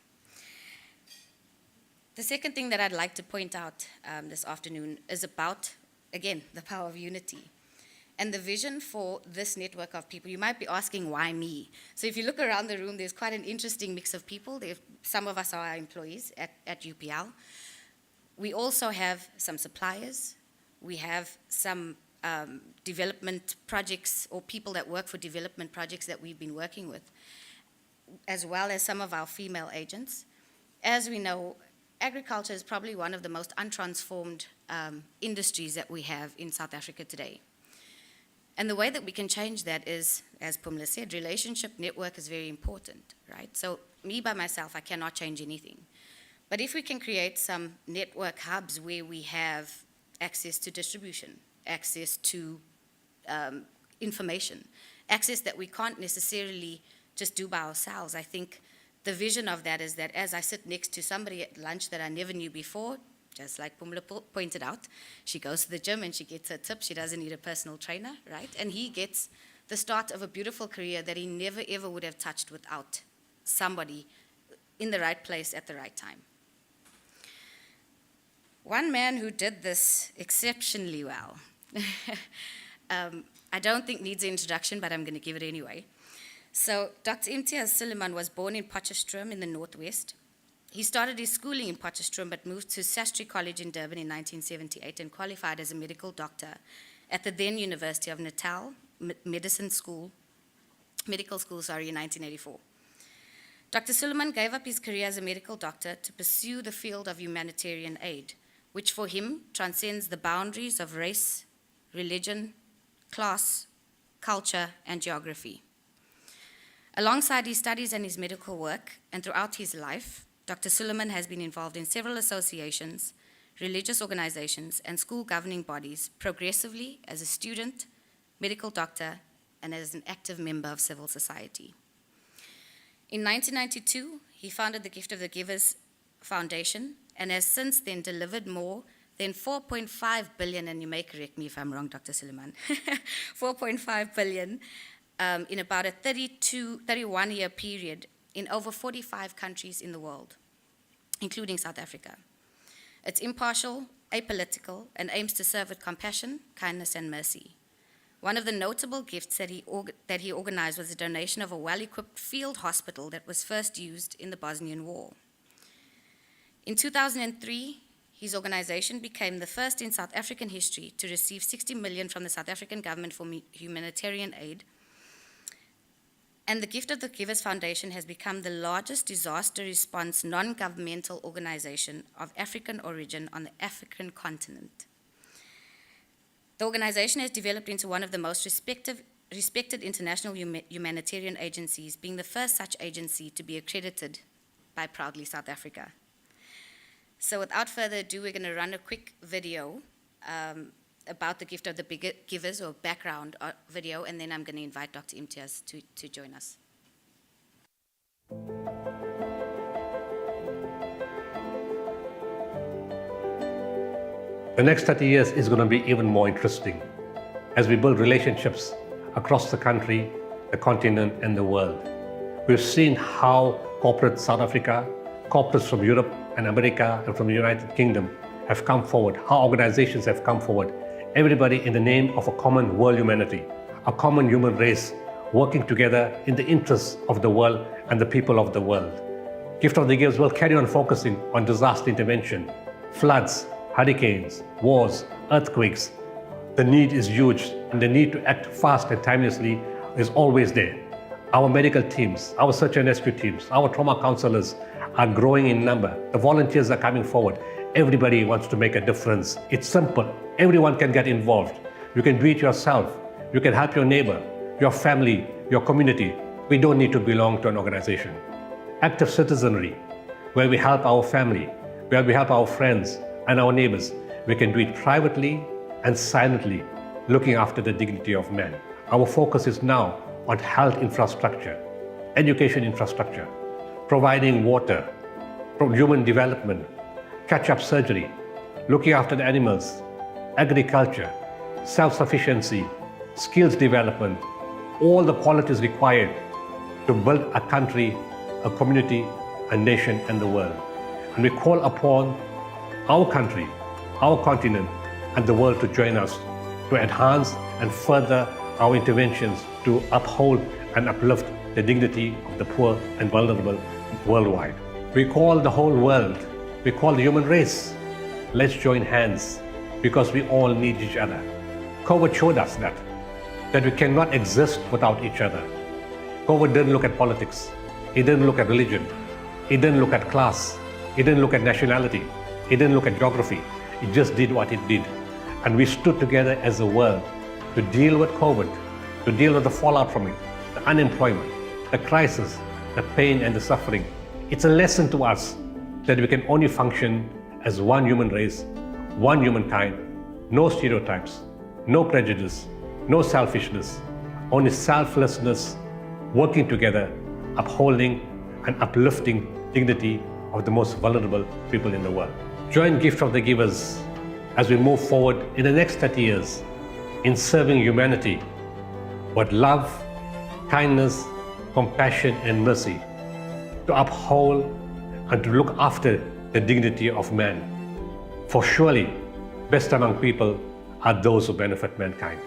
The second thing that I'd like to point out this afternoon is about, again, the power of unity. And the vision for this network of people, you might be asking, why me? So if you look around the room, there's quite an interesting mix of people. Some of us are our employees at UPL. We also have some suppliers. We have some development projects or people that work for development projects that we've been working with, as well as some of our female agents. As we know, agriculture is probably one of the most untransformed industries that we have in South Africa today. And the way that we can change that is, as Pumla said, relationship network is very important, right? So me by myself, I cannot change anything. But if we can create some network hubs where we have access to distribution, access to information, access that we can't necessarily just do by ourselves, I think the vision of that is that as I sit next to somebody at lunch that I never knew before, just like Pumla pointed out, she goes to the gym and she gets her tip. She doesn't need a personal trainer, right? And he gets the start of a beautiful career that he never ever would have touched without somebody in the right place at the right time. One man who did this exceptionally well, I don't think needs an introduction, but I'm going to give it anyway. So Dr. Imtiaz Suleiman was born in Potchefstroom in the Northwest. He started his schooling in Potchefstroom but moved to SAST College in Durban in 1978 and qualified as a medical doctor at the then University of Natal Medical School in 1984. Dr. Suleiman gave up his career as a medical doctor to pursue the field of humanitarian aid, which for him transcends the boundaries of race, religion, class, culture, and geography. Alongside his studies and his medical work, and throughout his life, Dr. Suleiman has been involved in several associations, religious organizations, and school governing bodies progressively as a student, medical doctor, and as an active member of civil society. In 1992, he founded the Gift of the Givers Foundation and has since then delivered more than 4.5 billion, and you may correct me if I'm wrong, Dr. Suleiman, 4.5 billion in about a 31-year period in over 45 countries in the world, including South Africa. It's impartial, apolitical, and aims to serve with compassion, kindness, and mercy. One of the notable gifts that he organized was the donation of a well-equipped field hospital that was first used in the Bosnian War. In 2003, his organization became the first in South African history to receive 60 million from the South African government for humanitarian aid. And the Gift of the Givers Foundation has become the largest disaster response non-governmental organization of African origin on the African continent. The organization has developed into one of the most respected international humanitarian agencies, being the first such agency to be accredited by Proudly South Africa. So without further ado, we're going to run a quick video about the Gift of the Givers, or background video, and then I'm going to invite Dr. Imtiaz to join us. The next 30 years is going to be even more interesting as we build relationships across the country, the continent, and the world. We've seen how corporate South Africa, corporates from Europe and America and from the United Kingdom have come forward, how organizations have come forward, everybody in the name of a common world humanity, a common human race, working together in the interests of the world and the people of the world. Gift of the Givers will carry on focusing on disaster intervention, floods, hurricanes, wars, earthquakes. The need is huge, and the need to act fast and timelessly is always there. Our medical teams, our search and rescue teams, our trauma counselors are growing in number. The volunteers are coming forward. Everybody wants to make a difference. It's simple. Everyone can get involved. You can do it yourself. You can help your neighbor, your family, your community. We don't need to belong to an organization. Active citizenry, where we help our family, where we help our friends and our neighbors. We can do it privately and silently, looking after the dignity of man. Our focus is now on health infrastructure, education infrastructure, providing water, human development, catch-up surgery, looking after the animals, agriculture, self-sufficiency, skills development, all the qualities required to build a country, a community, a nation, and the world. And we call upon our country, our continent, and the world to join us to enhance and further our interventions to uphold and uplift the dignity of the poor and vulnerable worldwide. We call the whole world, we call the human race. Let's join hands, because we all need each other. COVID showed us that we cannot exist without each other. COVID didn't look at politics. It didn't look at religion. It didn't look at class. It didn't look at nationality. It didn't look at geography. It just did what it did. And we stood together as a world to deal with COVID, to deal with the fallout from it, the unemployment, the crisis, the pain and the suffering. It's a lesson to us that we can only function as one human race, one humankind, no stereotypes, no prejudice, no selfishness, only selflessness, working together, upholding and uplifting dignity of the most vulnerable people in the world. Join Gift of the Givers as we move forward in the next 30 years in serving humanity with love, kindness, compassion, and mercy, to uphold and to look after the dignity of man. For surely, best among people are those who benefit mankind.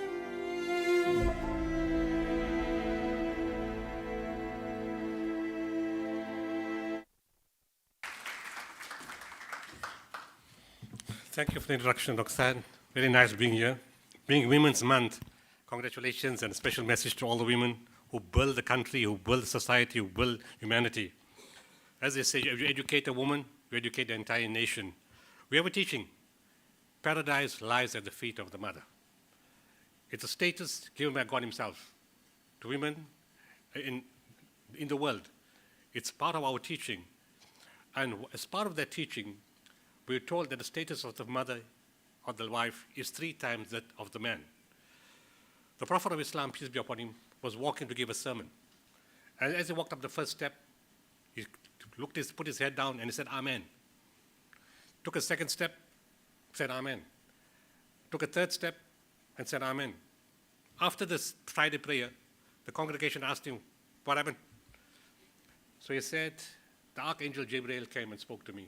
Thank you for the introduction, Roxanne. Very nice being here. Being Women's Month, congratulations and a special message to all the women who build the country, who build the society, who build humanity. As they say, if you educate a woman, you educate the entire nation. We have a teaching. Paradise lies at the feet of the mother. It's a status given by God himself to women in the world. It's part of our teaching. And as part of that teaching, we're told that the status of the mother or the wife is 3 times that of the man. The Prophet of Islam, peace be upon him, was walking to give a sermon. And as he walked up the first step, he put his head down and he said, Amen. Took a second step, said Amen. Took a third step and said Amen. After this Friday prayer, the congregation asked him, what happened? So he said, the Archangel Gabriel came and spoke to me.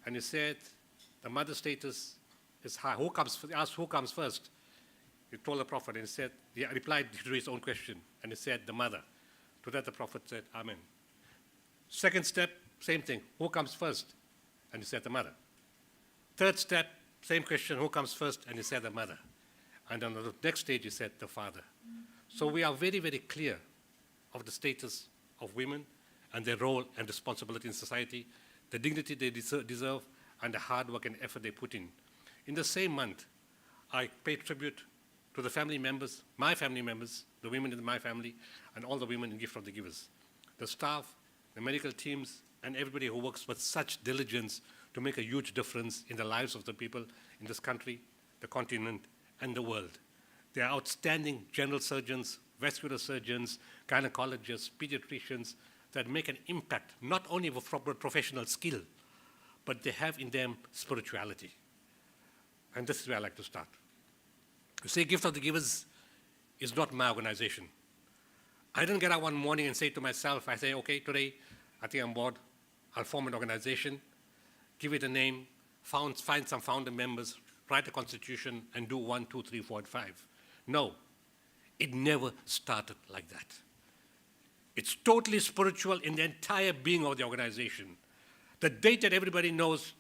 And he said, the mother status is high. He asked who comes first? He told the Prophet, and he said, he replied to his own question, and he said, the mother. To that, the Prophet said, Amen. Second step, same thing. Who comes first? And he said, the mother. Third step, same question. Who comes first? And he said, the mother. And on the next stage, he said, the father. So we are very, very clear of the status of women and their role and responsibility in society, the dignity they deserve, and the hard work and effort they put in. In the same month, I pay tribute to the family members, my family members, the women in my family, and all the women in Gift of the Givers, the staff, the medical teams, and everybody who works with such diligence to make a huge difference in the lives of the people in this country, the continent, and the world. They are outstanding general surgeons, vascular surgeons, gynecologists, pediatricians that make an impact, not only with professional skill, but they have in them spirituality. And this is where I like to start. You see, Gift of the Givers is not my organization. I didn't get up one morning and say to myself, I say, okay, today, I think I'm bored. I'll form an organization, give it a name, find some founder members, write a constitution, and do 1, 2, 3, 4, and 5. No, it never started like that. It's totally spiritual in the entire being of the organization. The date that everybody knows,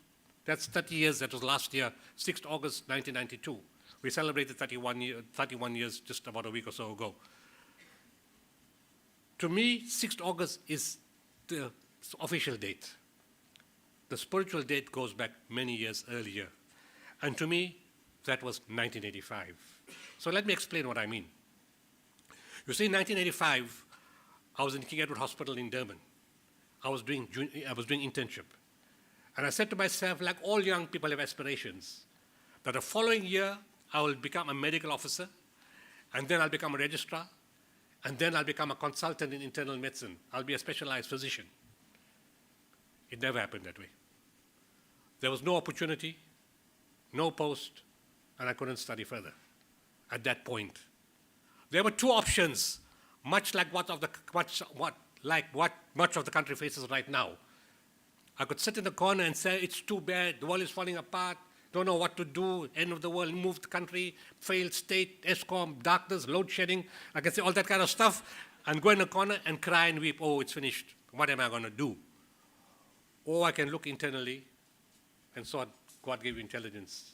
that's 30 years, that was last year, 6th August 1992. We celebrated 31 years just about a week or so ago. To me, 6th August is the official date. The spiritual date goes back many years earlier. And to me, that was 1985. So let me explain what I mean. You see, in 1985, I was in King Edward Hospital in Durban. I was doing internship. And I said to myself, like all young people have aspirations, that the following year, I will become a medical officer, and then I'll become a registrar, and then I'll become a consultant in internal medicine. I'll be a specialized physician. It never happened that way. There was no opportunity, no post, and I couldn't study further at that point. There were two options, much like much of the country faces right now. I could sit in the corner and say, it's too bad, the world is falling apart, don't know what to do, end of the world, move the country, failed state, ESCOM, darkness, load shedding. I can say all that kind of stuff and go in the corner and cry and weep, oh, it's finished, what am I going to do? Or I can look internally and so God gave you intelligence,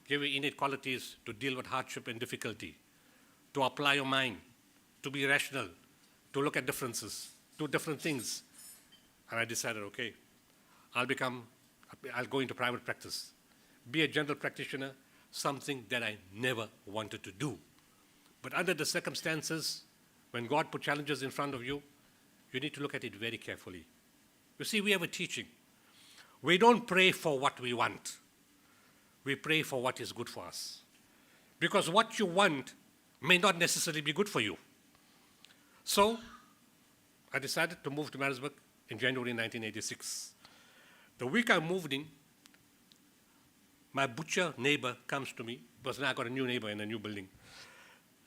gave you innate qualities to deal with hardship and difficulty, to apply your mind, to be rational, to look at differences, do different things. And I decided, okay, I'll go into private practice, be a general practitioner, something that I never wanted to do. But under the circumstances, when God put challenges in front of you, you need to look at it very carefully. You see, we have a teaching. We don't pray for what we want. We pray for what is good for us. Because what you want may not necessarily be good for you. So I decided to move to Maritzburg in January 1986. The week I moved in, my butcher neighbor comes to me, because now I got a new neighbor in a new building,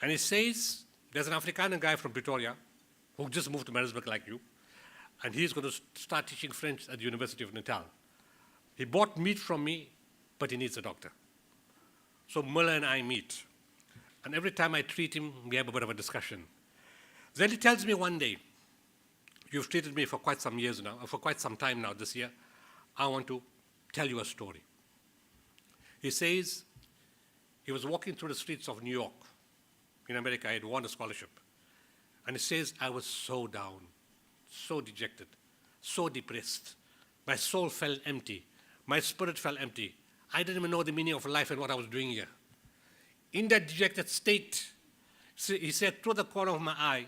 and he says, there's an Afrikaner guy from Pretoria who just moved to Maritzburg like you, and he's going to start teaching French at the University of Natal. He bought meat from me, but he needs a doctor. So Muller and I meet, and every time I treat him, we have a bit of a discussion. Then he tells me one day, you've treated me for quite some years now, for quite some time now this year, I want to tell you a story. He says he was walking through the streets of New York. In America, I had won a scholarship. And he says, I was so down, so dejected, so depressed. My soul felt empty. My spirit felt empty. I didn't even know the meaning of life and what I was doing here. In that dejected state, he said, through the corner of my eye,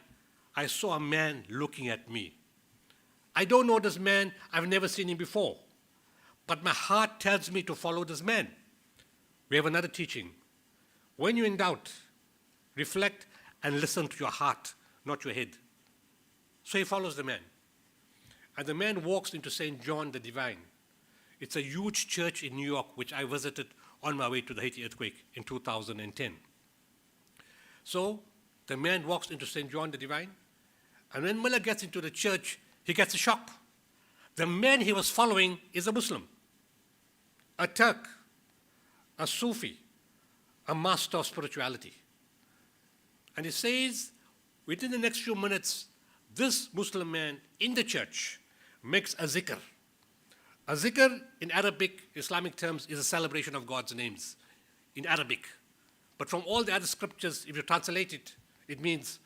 I saw a man looking at me. I don't know this man. I've never seen him before. But my heart tells me to follow this man. We have another teaching. When you're in doubt, reflect and listen to your heart, not your head. So he follows the man. And the man walks into St. John the Divine. It's a huge church in New York, which I visited on my way to the Haiti earthquake in 2010. So the man walks into St. John the Divine, and when Muller gets into the church, he gets a shock. The man he was following is a Muslim, a Turk, a Sufi, a master of spirituality. And he says, within the next few minutes, this Muslim man in the church makes a zikr. A zikr in Arabic, Islamic terms, is a celebration of God's names in Arabic. But from all the other scriptures, if you translate it, it means,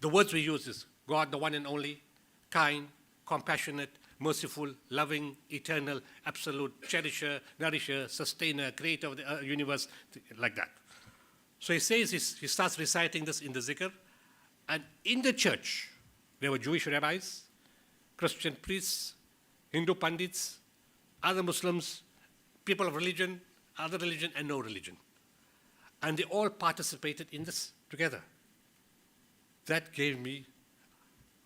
the words we use is God, the one and only, kind, compassionate, merciful, loving, eternal, absolute, cherisher, nourisher, sustainer, creator of the universe, like that. So he says, he starts reciting this in the zikr, and in the church, there were Jewish rabbis, Christian priests, Hindu pandits, other Muslims, people of religion, other religion, and no religion. And they all participated in this together. That gave me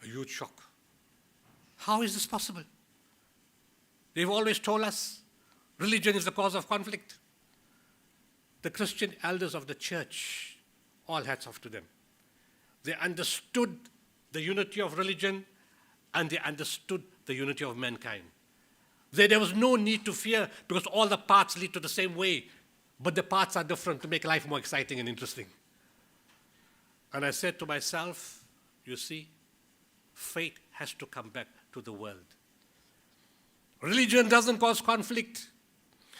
a huge shock. How is this possible? They've always told us religion is the cause of conflict. The Christian elders of the church, all hats off to them. They understood the unity of religion and they understood the unity of mankind. There was no need to fear because all the paths lead to the same way, but the paths are different to make life more exciting and interesting. And I said to myself, you see, faith has to come back to the world. Religion doesn't cause conflict.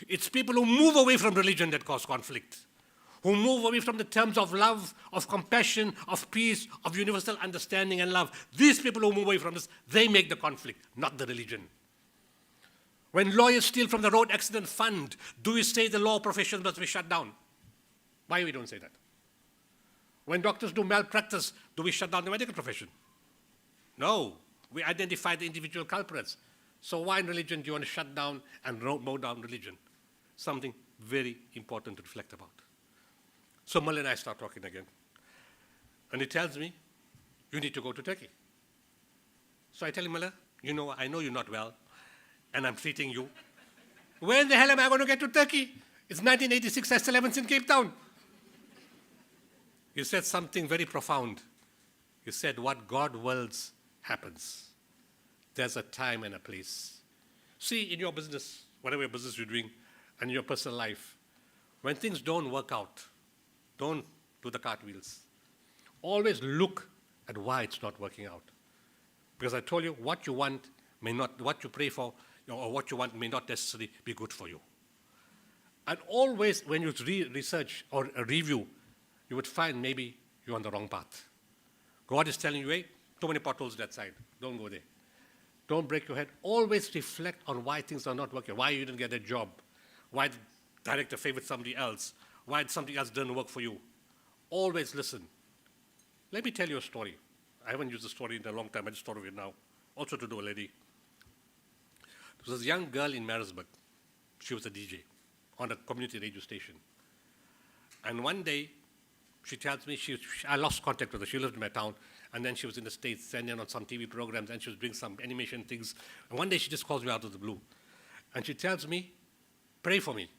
It's people who move away from religion that cause conflict, who move away from the terms of love, of compassion, of peace, of universal understanding and love. These people who move away from this, they make the conflict, not the religion. When lawyers steal from the road accident fund, do we say the law profession must be shut down? Why we don't say that? When doctors do malpractice, do we shut down the medical profession? No, we identify the individual culprits. So why in religion do you want to shut down and mow down religion? Something very important to reflect about. So Mullah and I start talking again. And he tells me, you need to go to Turkey. So I tell him, Mullah, you know, I know you're not well, and I'm treating you. When the hell am I going to get to Turkey? It's 1986, I still haven't seen Cape Town. He said something very profound. He said, what God wills happens. There's a time and a place. See, in your business, whatever business you're doing, and in your personal life, when things don't work out, don't do the cartwheels. Always look at why it's not working out. Because I told you, what you want may not, what you pray for, or what you want may not necessarily be good for you. And always, when you research or review, you would find maybe you're on the wrong path. God is telling you, hey, too many potholes that side. Don't go there. Don't break your head. Always reflect on why things are not working, why you didn't get a job, why the director favored somebody else, why something else didn't work for you. Always listen. Let me tell you a story. I haven't used the story in a long time. I just thought of it now. Also to do a lady. There was a young girl in Marisburg. She was a DJ on a community radio station. And one day, she tells me, I lost contact with her. She lived in my town. And then she was in the States, sending on some TV programs, and she was doing some animation things. And one day she just calls me out of the blue. And she tells me, pray for me.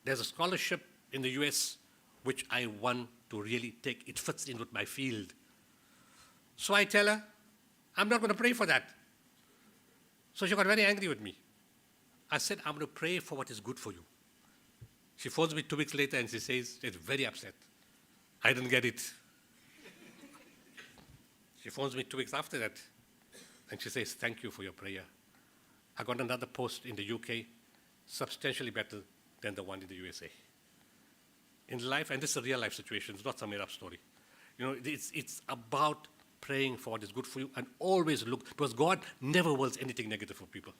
There's a scholarship in the US which I want to really take. It fits in with my field. So I tell her, I'm not going to pray for that. So she got very angry with me. I said, I'm going to pray for what is good for you. She phones me 2 weeks later and she says, she's very upset. I didn't get it. She phones me 2 weeks after that, and she says, thank you for your prayer. I got another post in the UK, substantially better than the one in the USA. In life, and this is a real life situation, it's not some made-up story. You know, it's about praying for what is good for you and always look, because God never wills anything negative for people.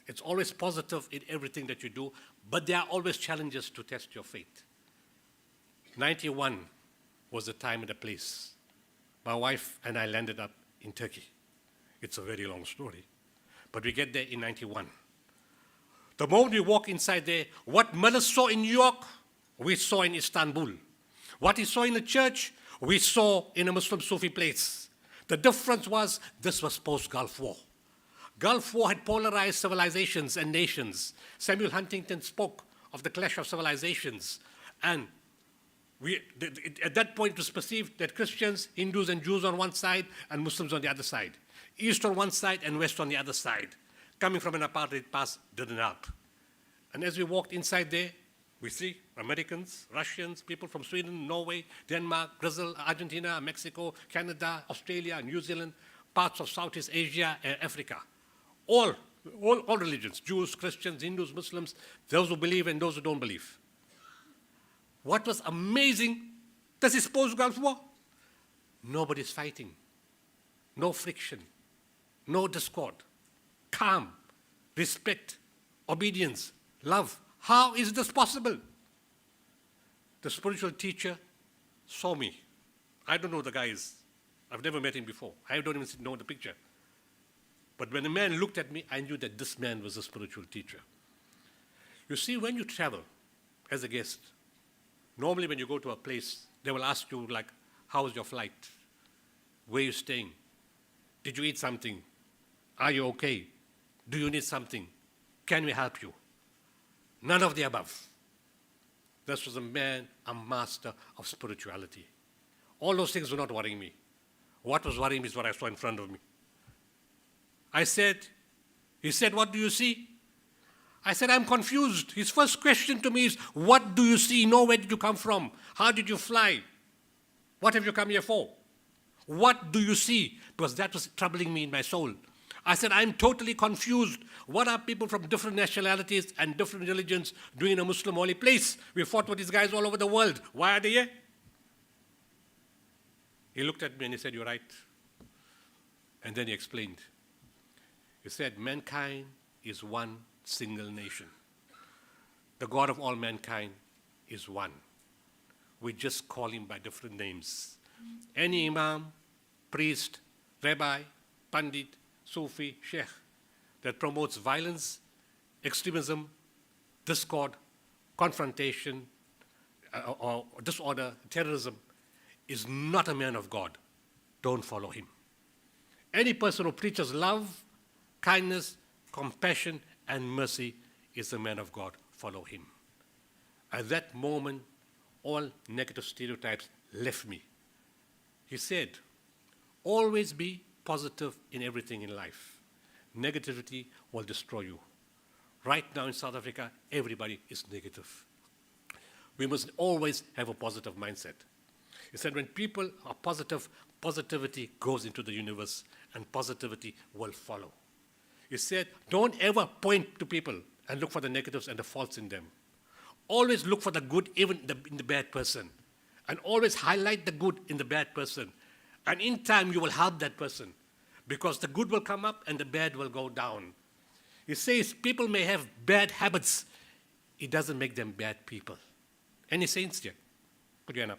It's always positive in everything that you do, but there are always challenges to test your faith. 91 was the time and the place. My wife and I landed up in Turkey. It's a very long story. But we get there in 91. The moment we walk inside there, what Mullah saw in New York, we saw in Istanbul. What he saw in the church, we saw in a Muslim Sufi place. The difference was this was post-Gulf War. Gulf War had polarized civilizations and nations. Samuel Huntington spoke of the clash of civilizations. And at that point, it was perceived that Christians, Hindus, and Jews on one side, and Muslims on the other side. East on one side and West on the other side. Coming from an apartheid past didn't help. And as we walked inside there, We see Americans, Russians, people from Sweden, Norway, Denmark, Brazil, Argentina, Mexico, Canada, Australia, New Zealand, parts of Southeast Asia and Africa. All religions, Jews, Christians, Hindus, Muslims, those who believe and those who don't believe. What was amazing, this is post-Gulf War. Nobody's fighting. No friction. No discord. Calm. Respect. Obedience. Love. How is this possible? The spiritual teacher saw me. I don't know the guy is. I've never met him before. I don't even know the picture. But when the man looked at me, I knew that this man was a spiritual teacher. You see, when you travel as a guest, normally when you go to a place, they will ask you, like, how was your flight? Where are you staying? Did you eat something? Are you okay? Do you need something? Can we help you? None of the above. This was a man, a master of spirituality. All those things were not worrying me. What was worrying me is what I saw in front of me. He said, what do you see? I said, I'm confused. His first question to me is, what do you see? No, where did you come from? How did you fly? What have you come here for? What do you see? Because that was troubling me in my soul. I said, I'm totally confused. What are people from different nationalities and different religions doing in a Muslim holy place? We fought with these guys all over the world. Why are they here? He looked at me and he said, you're right. And then he explained. He said, mankind is one single nation. The God of all mankind is one. We just call him by different names. Any imam, priest, rabbi, pandit, Sufi, sheikh that promotes violence, extremism, discord, confrontation, or disorder, terrorism, is not a man of God. Don't follow him. Any person who preaches love, kindness, compassion, and mercy is a man of God. Follow him. At that moment, all negative stereotypes left me. He said, always be positive in everything in life. Negativity will destroy you. Right now in South Africa, everybody is negative. We must always have a positive mindset. He said, when people are positive, positivity goes into the universe and positivity will follow. He said, don't ever point to people and look for the negatives and the faults in them. Always look for the good even in the bad person. And always highlight the good in the bad person. And in time, you will help that person. Because the good will come up and the bad will go down. He says people may have bad habits. It doesn't make them bad people. Any saints here? Put your hand up.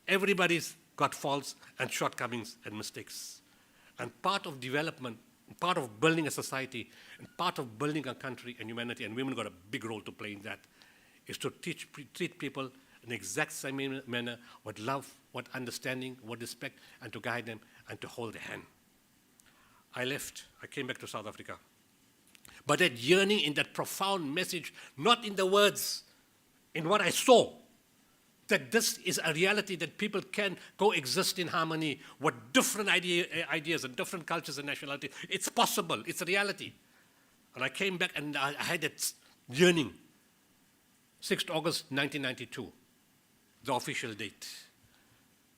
Everybody's got faults and shortcomings and mistakes. And part of development, part of building a society, and part of building a country and humanity, and women got a big role to play in that, is to treat people in the exact same manner, with love, with understanding, with respect, and to guide them and to hold their hand. I left. I came back to South Africa. But that yearning in that profound message, not in the words, in what I saw, that this is a reality that people can coexist in harmony with different ideas and different cultures and nationalities. It's possible. It's a reality. And I came back and I had that yearning. 6th August 1992, the official date.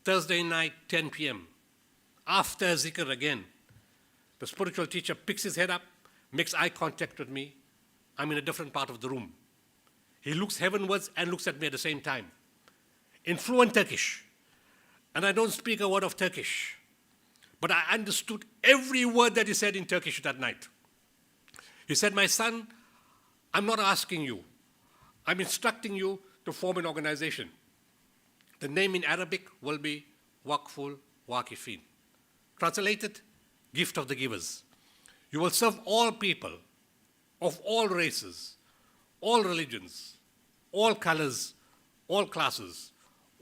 Thursday night, 10 p.m. After zikr again, the spiritual teacher picks his head up, makes eye contact with me. I'm in a different part of the room. He looks heavenwards and looks at me at the same time. In fluent Turkish. And I don't speak a word of Turkish. But I understood every word that he said in Turkish that night. He said, my son, I'm not asking you. I'm instructing you to form an organization. The name in Arabic will be Waqful Waqifin. Translated, gift of the givers. You will serve all people of all races, all religions, all colors, all classes,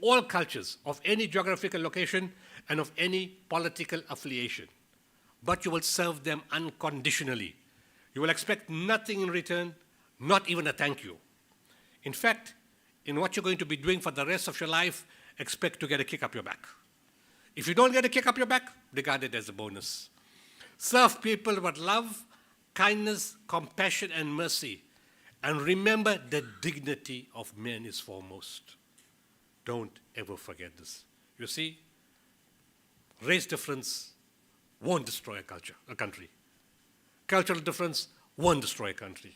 all cultures of any geographical location and of any political affiliation. But you will serve them unconditionally. You will expect nothing in return, not even a thank you. In fact, in what you're going to be doing for the rest of your life, expect to get a kick up your back. If you don't get a kick up your back, regard it as a bonus. Serve people with love, kindness, compassion, and mercy. And remember, the dignity of men is foremost. Don't ever forget this. You see, race difference won't destroy a country. Cultural difference won't destroy a country.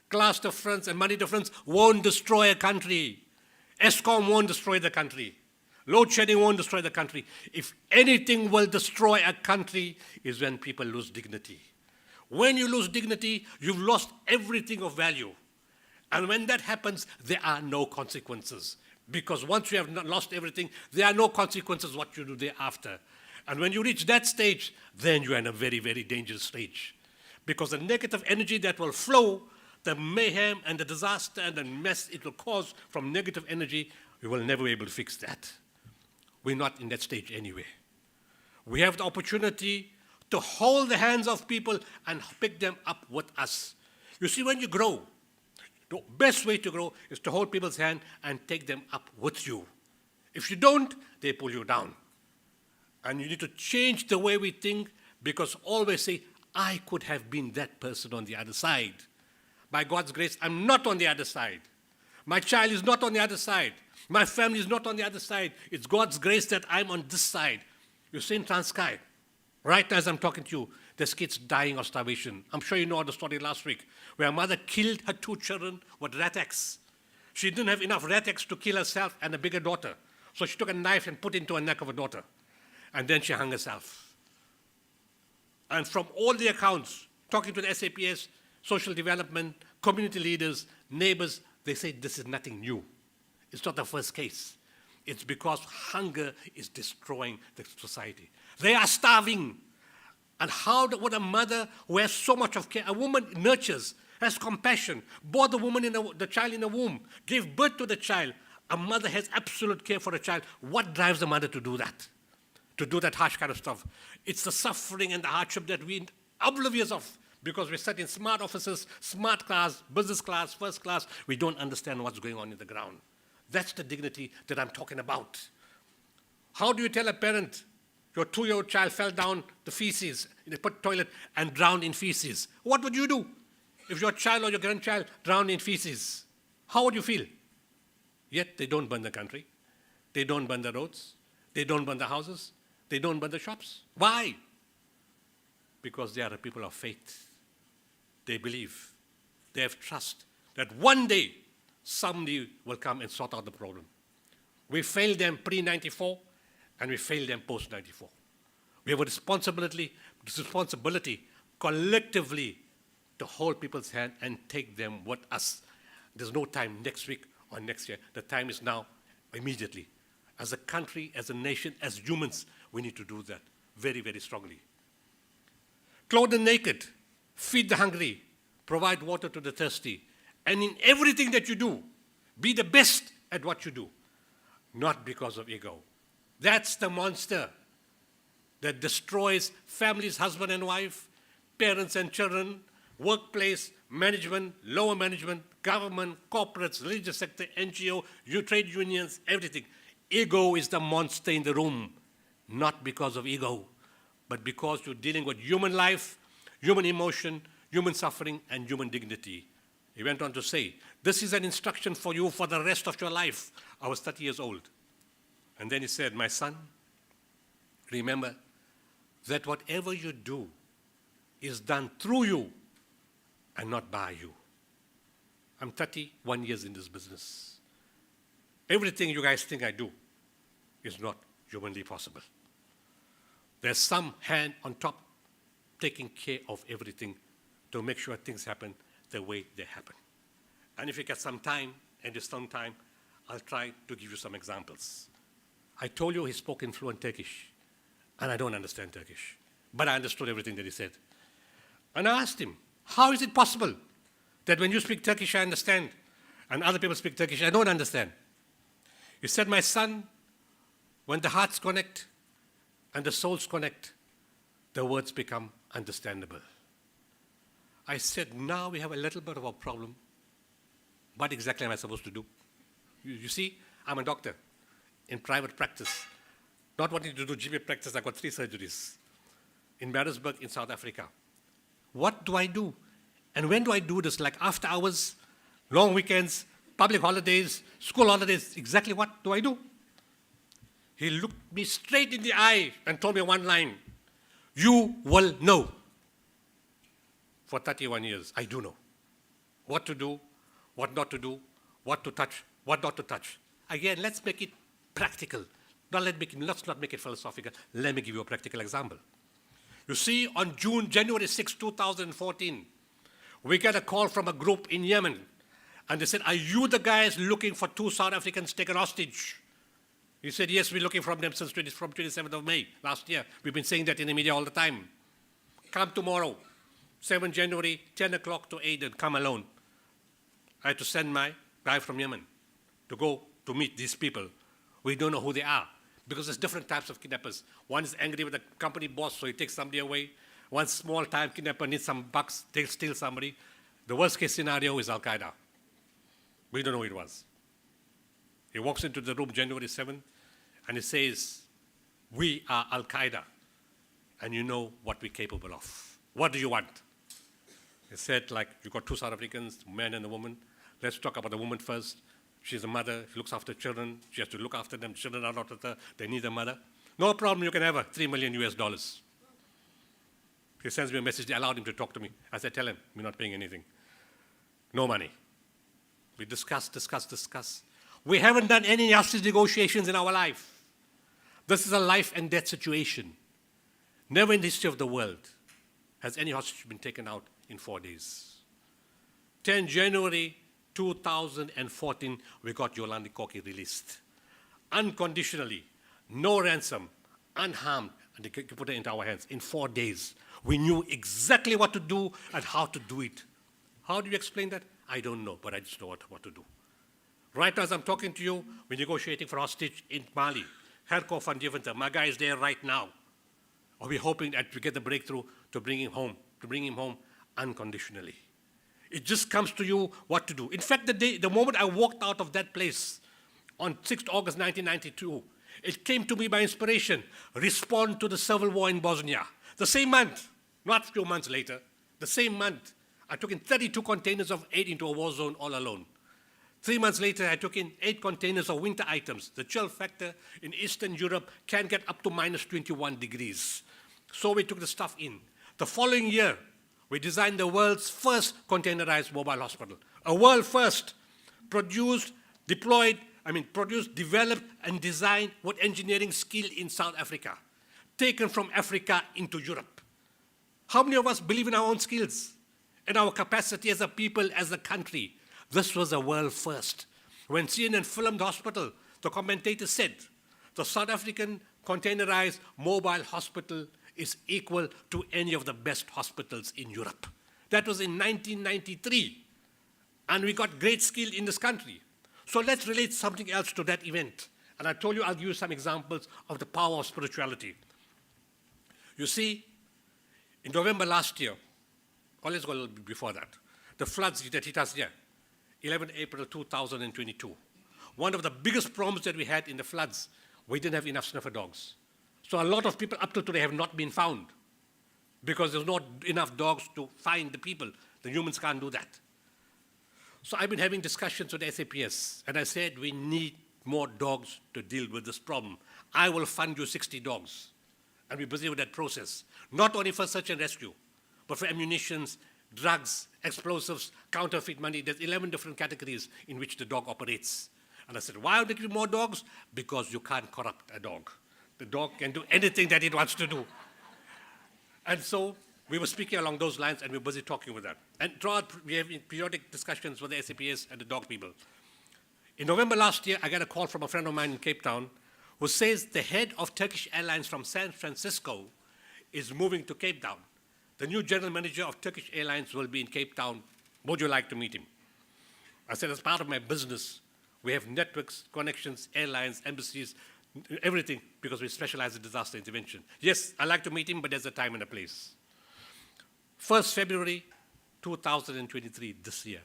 Class difference and money difference won't destroy a country. ESCOM won't destroy the country. Load shedding won't destroy the country. If anything will destroy a country is when people lose dignity. When you lose dignity, you've lost everything of value. And when that happens, there are no consequences. Because once you have lost everything, there are no consequences what you do thereafter. And when you reach that stage, then you're in a very, very dangerous stage. Because the negative energy that will flow, the mayhem and the disaster and the mess it will cause from negative energy, we will never be able to fix that. We're not in that stage anyway. We have the opportunity to hold the hands of people and pick them up with us. You see, when you grow, the best way to grow is to hold people's hand and take them up with you. If you don't, they pull you down. And you need to change the way we think, because always say, I could have been that person on the other side. By God's grace, I'm not on the other side. My child is not on the other side. My family is not on the other side. It's God's grace that I'm on this side. You see in Transkei, right as I'm talking to you, there's kids dying of starvation. I'm sure you know the story last week, where a mother killed her 2 children with rat-X. She didn't have enough rat-X to kill herself and a bigger daughter. So she took a knife and put it into the neck of her daughter. And then she hung herself. And from all the accounts, talking to the SAPS, social development, community leaders, neighbors, they say this is nothing new. It's not the first case. It's because hunger is destroying the society. They are starving. And how would a mother who has so much of care, a woman nurtures, has compassion, bore the woman the child in the womb, gave birth to the child. A mother has absolute care for a child. What drives a mother to do that? To do that harsh kind of stuff? It's the suffering and the hardship that we're oblivious of, because we sit in smart offices, smart class, business class, first class. We don't understand what's going on in the ground. That's the dignity that I'm talking about. How do you tell a parent, your 2-year-old child fell down the feces in the toilet and drowned in feces? What would you do if your child or your grandchild drowned in feces? How would you feel? Yet they don't burn the country. They don't burn the roads. They don't burn the houses. They don't burn the shops. Why? Because they are a people of faith. They believe. They have trust that one day somebody will come and sort out the problem. We failed them pre-94 and we failed them post-94. We have a responsibility collectively to hold people's hand and take them with us. There's no time next week or next year. The time is now, immediately. As a country, as a nation, as humans, we need to do that very, very strongly. Clothe the naked, feed the hungry, provide water to the thirsty, and in everything that you do, be the best at what you do, not because of ego. That's the monster that destroys families, husband and wife, parents and children, workplace, management, lower management, government, corporates, religious sector, NGO, trade unions, everything. Ego is the monster in the room, not because of ego, but because you're dealing with human life, human emotion, human suffering, and human dignity. He went on to say, this is an instruction for you for the rest of your life. I was 30 years old. And then he said, my son, remember that whatever you do is done through you and not by you. I'm 31 years in this business. Everything you guys think I do is not humanly possible. There's some hand on top taking care of everything to make sure things happen the way they happen. And if you get some time, and there's some time, I'll try to give you some examples. I told you he spoke in fluent Turkish, and I don't understand Turkish, but I understood everything that he said. And I asked him, how is it possible that when you speak Turkish, I understand, and other people speak Turkish, I don't understand? He said, my son, when the hearts connect and the souls connect, the words become understandable. I said, now we have a little bit of a problem. What exactly am I supposed to do? You see, I'm a doctor in private practice. Not wanting to do GP practice, I got 3 surgeries in Maritzburg in South Africa. What do I do? And when do I do this? Like after hours, long weekends, public holidays, school holidays. Exactly what do I do? He looked me straight in the eye and told me one line, "You will know." For 31 years, I do know what to do, what not to do, what to touch, what not to touch. Again, let's make it practical. Let's not make it philosophical. Let me give you a practical example. You see, on January 6, 2014, we get a call from a group in Yemen. And they said, "Are you the guys looking for 2 South Africans taken hostage?" He said, "Yes, we're looking for them since 27th of May last year. We've been saying that in the media all the time. Come tomorrow, 7 January, 10 o'clock to Aden, come alone." I had to send my guy from Yemen to go to meet these people. We don't know who they are because there's different types of kidnappers. One is angry with the company boss, so he takes somebody away. One small-time kidnapper needs some bucks, they'll steal somebody. The worst-case scenario is Al-Qaeda. We don't know who it was. He walks into the room January 7th, and he says, "We are Al-Qaeda, and you know what we're capable of. What do you want?" He said, like, "You got 2 South Africans, the man and the woman. Let's talk about the woman first. She's a mother, she looks after children, she has to look after them, children are not with her, they need a mother. No problem, you can have her, $3 million US. He sends me a message, they allowed him to talk to me. I said, "Tell him, we're not paying anything. No money." We discuss. We haven't done any hostage negotiations in our life. This is a life and death situation. Never in the history of the world has any hostage been taken out in 4 days. 10 January 2014, we got Yolandi Koki released. Unconditionally, no ransom, unharmed, and they put it into our hands in 4 days. We knew exactly what to do and how to do it. How do you explain that? I don't know, but I just know what to do. Right now, as I'm talking to you, we're negotiating for hostage in Mali. Herko van Deventer, my guy is there right now. We're hoping that we get the breakthrough to bring him home unconditionally. It just comes to you what to do. In fact, the moment I walked out of that place on 6th August 1992, it came to me by inspiration, respond to the civil war in Bosnia. The same month, not a few months later, the same month, I took in 32 containers of aid into a war zone all alone. 3 months later, I took in 8 containers of winter items. The chill factor in Eastern Europe can get up to minus 21 degrees. So we took the stuff in. The following year, we designed the world's first containerized mobile hospital. A world first, produced, developed, and designed with engineering skill in South Africa, taken from Africa into Europe. How many of us believe in our own skills and our capacity as a people, as a country? This was a world first. When CNN filmed the hospital, the commentator said, the South African containerized mobile hospital is equal to any of the best hospitals in Europe. That was in 1993. And we got great skill in this country. So let's relate something else to that event. And I told you I'll give you some examples of the power of spirituality. You see, in November last year, or let's go a little bit before that, the floods that hit us here, 11 April 2022. One of the biggest problems that we had in the floods, we didn't have enough sniffer dogs. So a lot of people up till today have not been found because there's not enough dogs to find the people. The humans can't do that. So I've been having discussions with SAPS, and I said we need more dogs to deal with this problem. I will fund you 60 dogs, and we're busy with that process. Not only for search and rescue, but for ammunitions, drugs, explosives, counterfeit money. There's 11 different categories in which the dog operates. And I said, why would they give you more dogs? Because you can't corrupt a dog. The dog can do anything that it wants to do. And so we were speaking along those lines, and we're busy talking with that. And throughout, we have periodic discussions with the SAPS and the dog people. In November last year, I got a call from a friend of mine in Cape Town who says the head of Turkish Airlines from San Francisco is moving to Cape Town. The new general manager of Turkish Airlines will be in Cape Town. Would you like to meet him? I said, as part of my business, we have networks, connections, airlines, embassies, everything, because we specialize in disaster intervention. Yes, I'd like to meet him, but there's a time and a place. 1st February 2023, this year,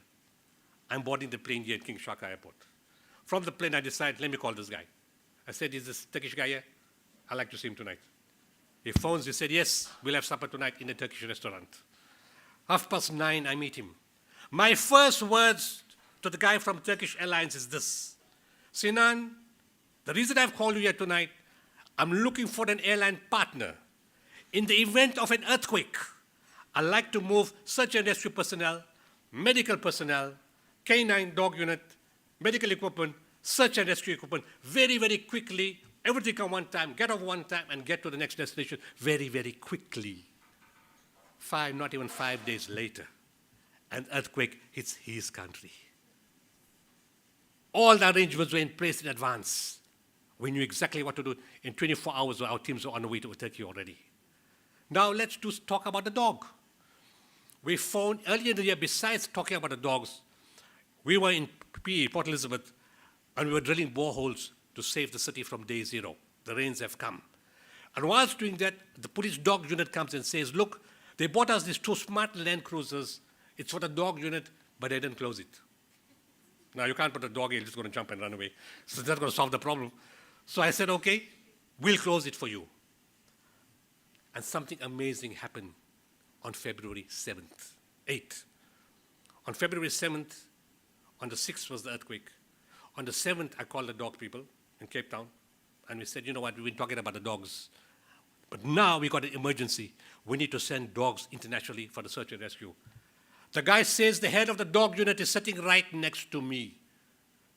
I'm boarding the plane here at King Shaka Airport. From the plane, I decided, let me call this guy. I said, is this Turkish guy here? I'd like to see him tonight. He phones, he said, yes, we'll have supper tonight in a Turkish restaurant. 9:30, I meet him. My first words to the guy from Turkish Airlines is this. Sinan, the reason I've called you here tonight, I'm looking for an airline partner. In the event of an earthquake, I'd like to move search and rescue personnel, medical personnel, canine dog unit, medical equipment, search and rescue equipment, very, very quickly, everything at one time, get off one time, and get to the next destination very, very quickly. Not even 5 days later, an earthquake hits his country. All the arrangements were in place in advance. We knew exactly what to do. In 24 hours, our teams were on the way to Turkey already. Now let's talk about the dog. We found earlier in the year, besides talking about the dogs, we were in PE, Port Elizabeth, and we were drilling boreholes to save the city from day zero. The rains have come. And whilst doing that, the police dog unit comes and says, look, they bought us these 2 smart Land Cruisers. It's for the dog unit, but they didn't close it. Now, you can't put a dog in, it's just going to jump and run away. So that's going to solve the problem. So I said, okay, we'll close it for you. And something amazing happened on February 8th. On February 7th, on the 6th was the earthquake. On the 7th, I called the dog people in Cape Town, and we said, you know what, we've been talking about the dogs. But now we got an emergency. We need to send dogs internationally for the search and rescue. The guy says the head of the dog unit is sitting right next to me.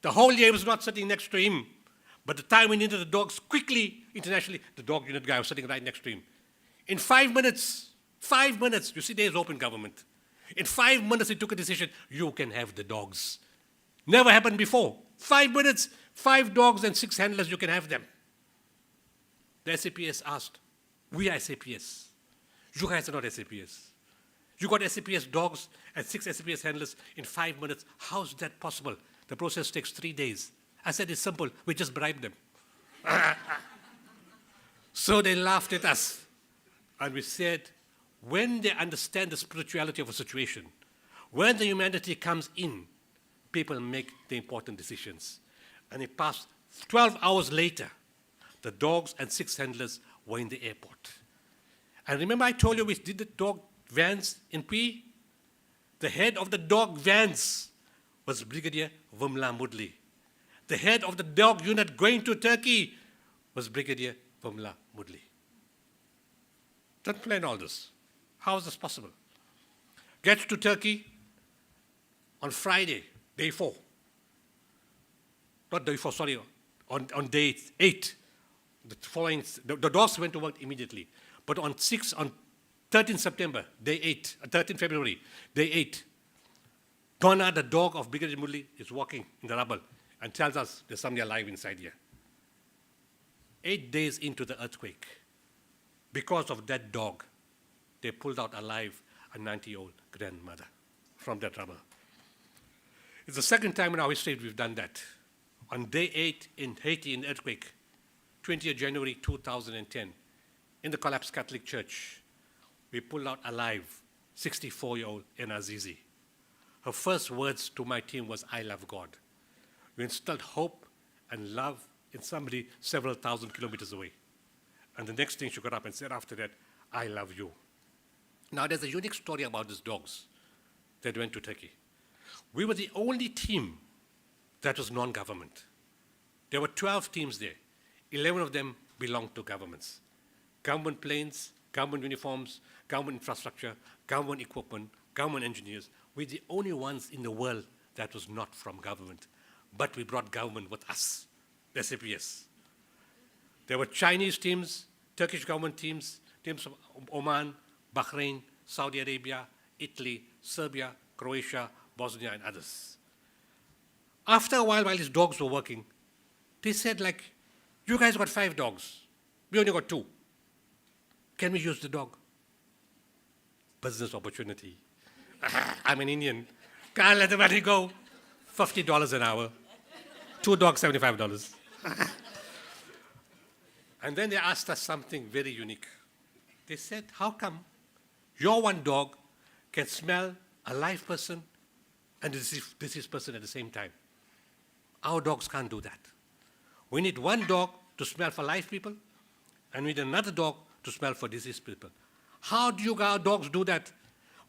The whole year was not sitting next to him. But the time we needed the dogs quickly, internationally, the dog unit guy was sitting right next to him. In 5 minutes, you see there's open government. In 5 minutes, he took a decision, you can have the dogs. Never happened before. 5 minutes, 5 dogs and 6 handlers, you can have them. The SAPS asked, we are SAPS. You guys are not SAPS. You got SAPS dogs and 6 SAPS handlers in 5 minutes. How's that possible? The process takes 3 days. I said, it's simple. We just bribe them. So they laughed at us. And we said, when they understand the spirituality of a situation, when the humanity comes in, people make the important decisions. And it passed 12 hours later, the dogs and 6 handlers were in the airport. And remember I told you we did the dog vans in P? The head of the dog vans was Brigadier Vumla Mudli. The head of the dog unit going to Turkey was Brigadier Vumla Mudli. Don't plan all this. How is this possible? Gets to Turkey on Friday, day 4. Not day 4, sorry, on day 8. The dogs went to work immediately. But on 13 September, day 8, 13 February, day 8, Donna, the dog of Brigadier Mudli, is walking in the rubble and tells us there's somebody alive inside here. 8 days into the earthquake, because of that dog, they pulled out alive a 90-year-old grandmother from that rubble. It's the second time in our history we've done that. On day 8 in Haiti, in the earthquake, 20th January 2010, in the collapsed Catholic Church, we pulled out alive 64-year-old Enazizi. Her first words to my team was, I love God. We instilled hope and love in somebody several thousand kilometers away. And the next thing she got up and said after that, I love you. Now there's a unique story about these dogs that went to Turkey. We were the only team that was non-government. There were 12 teams there. 11 of them belonged to governments. Government planes, government uniforms, government infrastructure, government equipment, government engineers. We're the only ones in the world that was not from government. But we brought government with us, the SAPS. There were Chinese teams, Turkish government teams, teams from Oman, Bahrain, Saudi Arabia, Italy, Serbia, Croatia, Bosnia, and others. After a while these dogs were working, they said, like, you guys got 5 dogs. We only got 2. Can we use the dog? Business opportunity. I'm an Indian. Can't let the money go. $50 an hour. 2 dogs, $75. And then they asked us something very unique. They said, how come your one dog can smell a live person and a deceased person at the same time? Our dogs can't do that. We need one dog to smell for live people, and we need another dog to smell for deceased people. How do our dogs do that?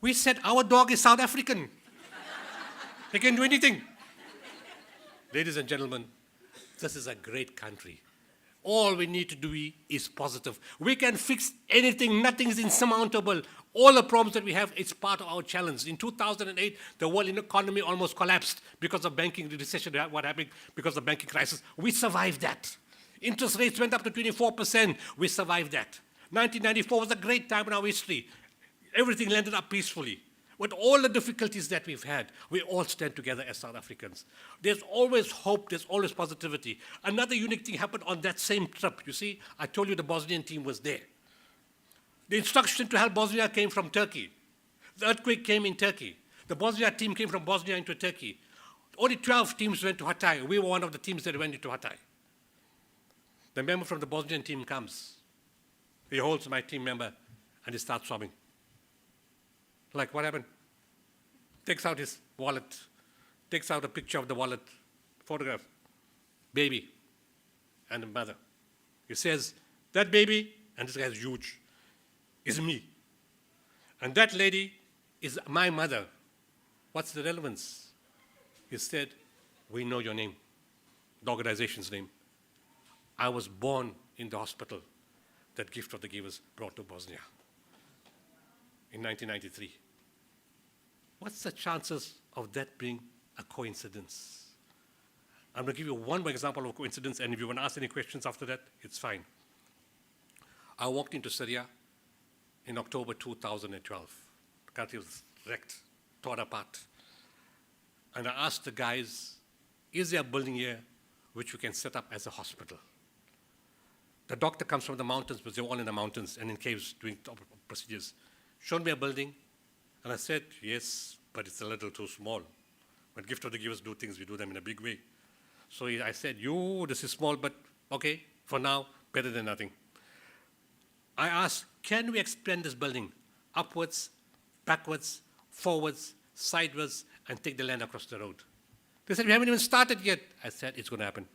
We said our dog is South African. They can do anything. Ladies and gentlemen, this is a great country. All we need to do is positive. We can fix anything. Nothing is insurmountable. All the problems that we have, it's part of our challenge. In 2008, the world economy almost collapsed because of banking recession. What happened because of banking crisis? We survived that. Interest rates went up to 24%. We survived that. 1994 was a great time in our history. Everything landed up peacefully. With all the difficulties that we've had, we all stand together as South Africans. There's always hope, there's always positivity. Another unique thing happened on that same trip. You see, I told you the Bosnian team was there. The instruction to help Bosnia came from Turkey. The earthquake came in Turkey. The Bosnia team came from Bosnia into Turkey. Only 12 teams went to Hatay. We were one of the teams that went into Hatay. The member from the Bosnian team comes. He holds my team member and he starts sobbing. Like, what happened? Takes out his wallet, takes out a picture of the wallet, photograph, baby, and a mother. He says, that baby, and this guy's huge, is me. And that lady is my mother. What's the relevance? He said, we know your name, the organization's name. I was born in the hospital that Gift of the Givers brought to Bosnia in 1993. What's the chances of that being a coincidence? I'm going to give you one more example of a coincidence, and if you want to ask any questions after that, it's fine. I walked into Syria in October 2012. The country was wrecked, torn apart. And I asked the guys, is there a building here which we can set up as a hospital? The doctor comes from the mountains, but they're all in the mountains and in caves doing procedures. Showed me a building, and I said, yes, but it's a little too small. When Gift of the Givers do things, we do them in a big way. So I said, this is small, but okay, for now, better than nothing. I asked, can we expand this building upwards, backwards, forwards, sideways, and take the land across the road? They said, we haven't even started yet. I said, it's going to happen.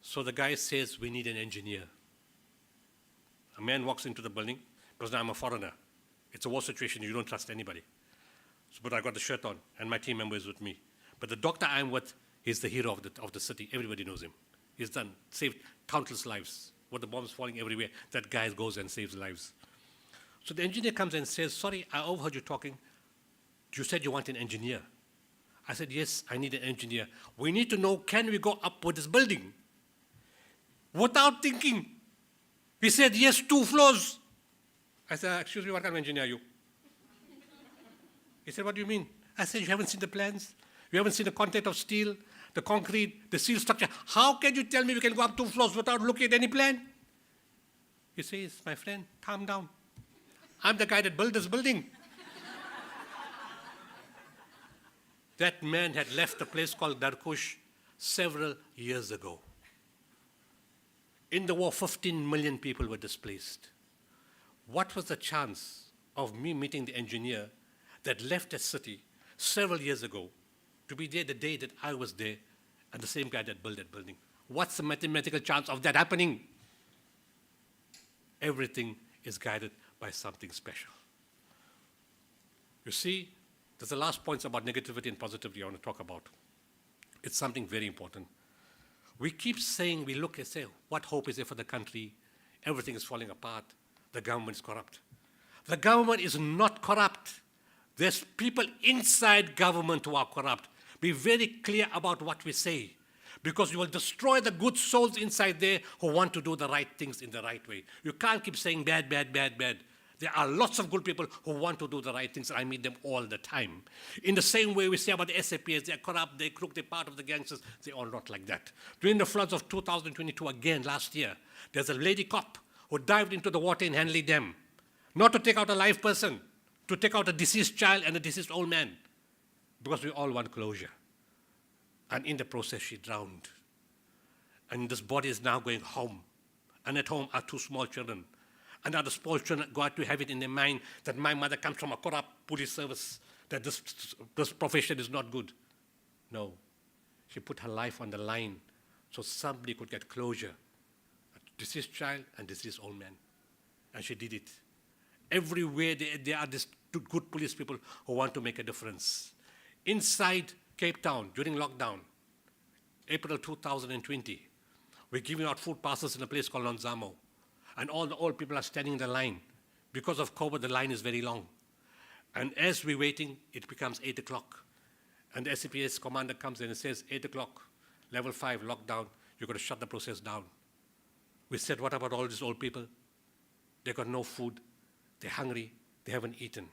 So the guy says, we need an engineer. A man walks into the building, because now I'm a foreigner. It's a war situation, you don't trust anybody. So, but I got the shirt on, and my team member is with me. But the doctor I'm with, he's the hero of the city. Everybody knows him. He's saved countless lives. With the bombs falling everywhere, that guy goes and saves lives. So the engineer comes and says, sorry, I overheard you talking. You said you want an engineer. I said, yes, I need an engineer. We need to know, can we go up with this building? Without thinking, he said, yes, 2 floors. I said, excuse me, what kind of engineer are you? He said, what do you mean? I said, you haven't seen the plans? You haven't seen the content of steel, the concrete, the steel structure. How can you tell me we can go up 2 floors without looking at any plan? He says, my friend, calm down. I'm the guy that built this building. That man had left a place called Darkush several years ago. In the war, 15 million people were displaced. What was the chance of me meeting the engineer that left that city several years ago to be there the day that I was there and the same guy that built that building? What's the mathematical chance of that happening? Everything is guided by something special. You see, there's the last points about negativity and positivity I want to talk about. It's something very important. We keep saying, we look and say, what hope is there for the country? Everything is falling apart. The government is corrupt. The government is not corrupt. There's people inside government who are corrupt. Be very clear about what we say, because you will destroy the good souls inside there who want to do the right things in the right way. You can't keep saying bad, bad, bad, bad. There are lots of good people who want to do the right things, and I meet them all the time. In the same way we say about the SAPs, they're corrupt, they're crooked, they're part of the gangsters. They're all not like that. During the floods of 2022, again, last year, there's a lady cop who dived into the water in Henley Dam, not to take out a live person, to take out a deceased child and a deceased old man, because we all want closure. And in the process, she drowned. And this body is now going home. And at home are 2 small children. And now the small children got to have it in their mind that my mother comes from a corrupt police service, that this profession is not good. No. She put her life on the line so somebody could get closure. A deceased child and deceased old man. And she did it. Everywhere there are these good police people who want to make a difference. Inside Cape Town, during lockdown, April 2020. We're giving out food parcels in a place called Lonzamo. And all the old people are standing in the line. Because of COVID, the line is very long. And as we're waiting, it becomes 8 o'clock. And the SAPS commander comes in and says, 8 o'clock, level 5, lockdown, you've got to shut the process down. We said, what about all these old people? They got no food, they're hungry, they haven't eaten.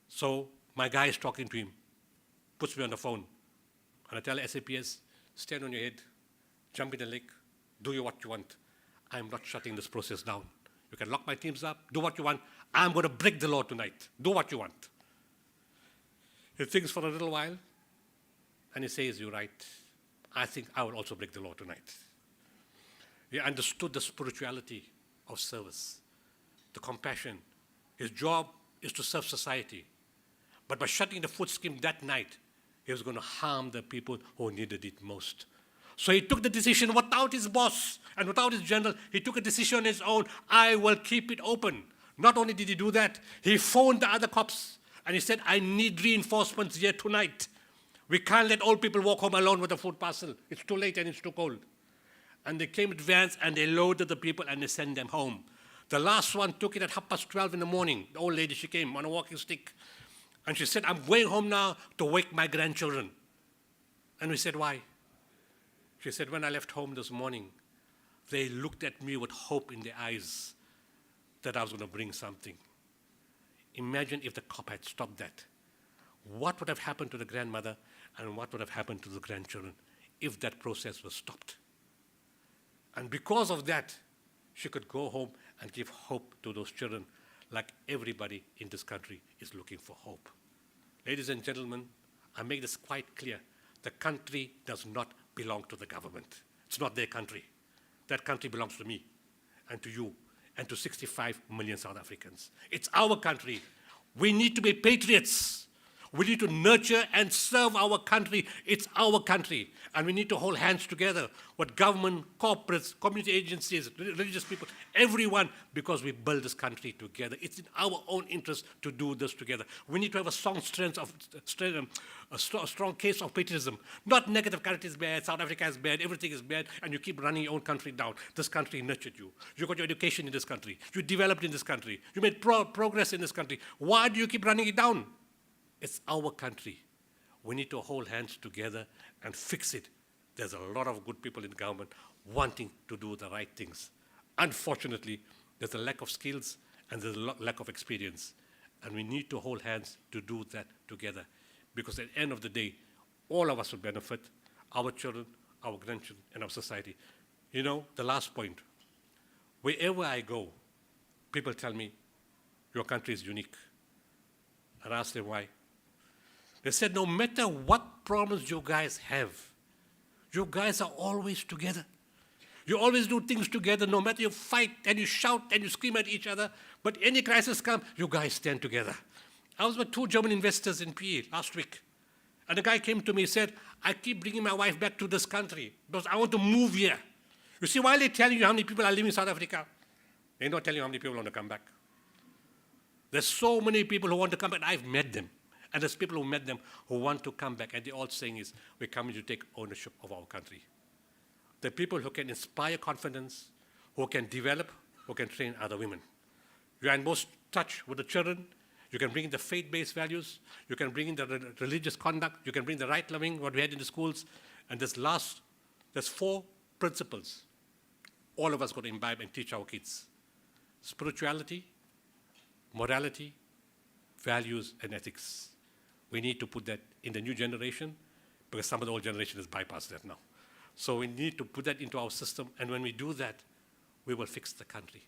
So my guy is talking to him, puts me on the phone, and I tell SAPS, stand on your head, jump in the lake, do what you want. I'm not shutting this process down. You can lock my teams up, do what you want. I'm going to break the law tonight. Do what you want. He thinks for a little while, and he says, you're right. I think I will also break the law tonight. He understood the spirituality of service, the compassion. His job is to serve society. But by shutting the food scheme that night, he was going to harm the people who needed it most. So he took the decision without his boss and without his general. He took a decision on his own. I will keep it open. Not only did he do that, he phoned the other cops and he said, I need reinforcements here tonight. We can't let old people walk home alone with a food parcel. It's too late and it's too cold. And they came with vans and they loaded the people and they sent them home. The last one took it at 12:30 in the morning. The old lady, she came on a walking stick. And she said, I'm going home now to wake my grandchildren. And we said, why? She said, when I left home this morning, they looked at me with hope in their eyes that I was going to bring something. Imagine if the cop had stopped that. What would have happened to the grandmother and what would have happened to the grandchildren if that process was stopped? And because of that, she could go home and give hope to those children like everybody in this country is looking for hope. Ladies and gentlemen, I make this quite clear. The country does not belong to the government. It's not their country. That country belongs to me and to you and to 65 million South Africans. It's our country. We need to be patriots. We need to nurture and serve our country. It's our country. And we need to hold hands together with government, corporates, community agencies, religious people, everyone, because we build this country together. It's in our own interest to do this together. We need to have a strong strong case of patriotism. Not negative character is bad, South Africa is bad, everything is bad, and you keep running your own country down. This country nurtured you. You got your education in this country. You developed in this country. You made progress in this country. Why do you keep running it down? It's our country. We need to hold hands together and fix it. There's a lot of good people in government wanting to do the right things. Unfortunately, there's a lack of skills and there's a lack of experience. And we need to hold hands to do that together. Because at the end of the day, all of us will benefit, our children, our grandchildren, and our society. You know, the last point, wherever I go, people tell me, your country is unique. And I ask them why. They said, no matter what problems you guys have, you guys are always together. You always do things together, no matter you fight and you shout and you scream at each other, but any crisis comes, you guys stand together. I was with 2 German investors in PE last week, and the guy came to me and said, I keep bringing my wife back to this country because I want to move here. You see, while they're telling you how many people are living in South Africa, they're not telling you how many people want to come back. There's so many people who want to come back, I've met them. And there's people who met them who want to come back, and they're all saying is, we're coming to take ownership of our country. The people who can inspire confidence, who can develop, who can train other women. You are in most touch with the children. You can bring in the faith-based values. You can bring in the religious conduct. You can bring the right living, what we had in the schools. And there's 4 principles all of us got to imbibe and teach our kids. Spirituality, morality, values, and ethics. We need to put that in the new generation because some of the old generation has bypassed that now. So we need to put that into our system, and when we do that, we will fix the country.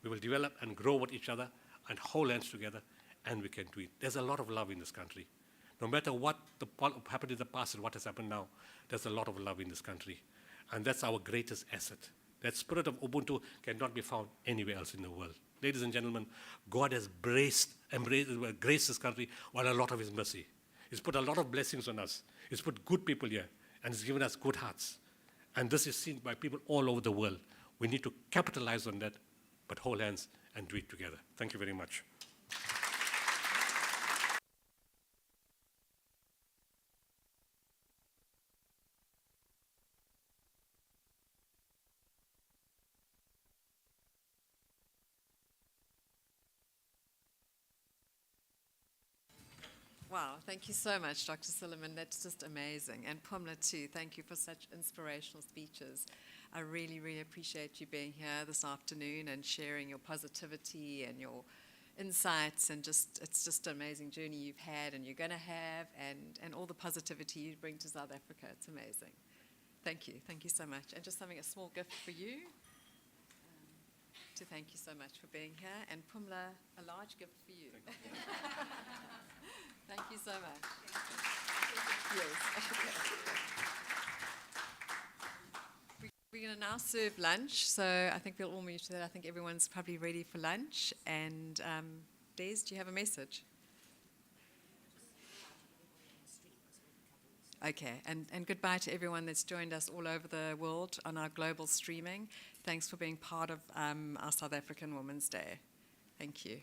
We will develop and grow with each other and hold hands together, and we can do it. There's a lot of love in this country. No matter what happened in the past and what has happened now, there's a lot of love in this country. And that's our greatest asset. That spirit of Ubuntu cannot be found anywhere else in the world. Ladies and gentlemen, God has graced this country with a lot of his mercy. He's put a lot of blessings on us. He's put good people here, and he's given us good hearts. And this is seen by people all over the world. We need to capitalize on that, but hold hands and do it together. Thank you very much. Wow, thank you so much, Dr. Silliman. That's just amazing. And Pumla, too, thank you for such inspirational speeches. I really, really appreciate you being here this afternoon and sharing your positivity and your insights, and it's just an amazing journey you've had and you're going to have, and all the positivity you bring to South Africa. It's amazing. Thank you so much. And just a small gift for you, to thank you so much for being here, and Pumla, a large gift for you. Thank you so much. Yes. We're going to now serve lunch, so I think we'll all move to that. I think everyone's probably ready for lunch. And Des, do you have a message? Okay, and goodbye to everyone that's joined us all over the world on our global streaming. Thanks for being part of our South African Women's Day. Thank you.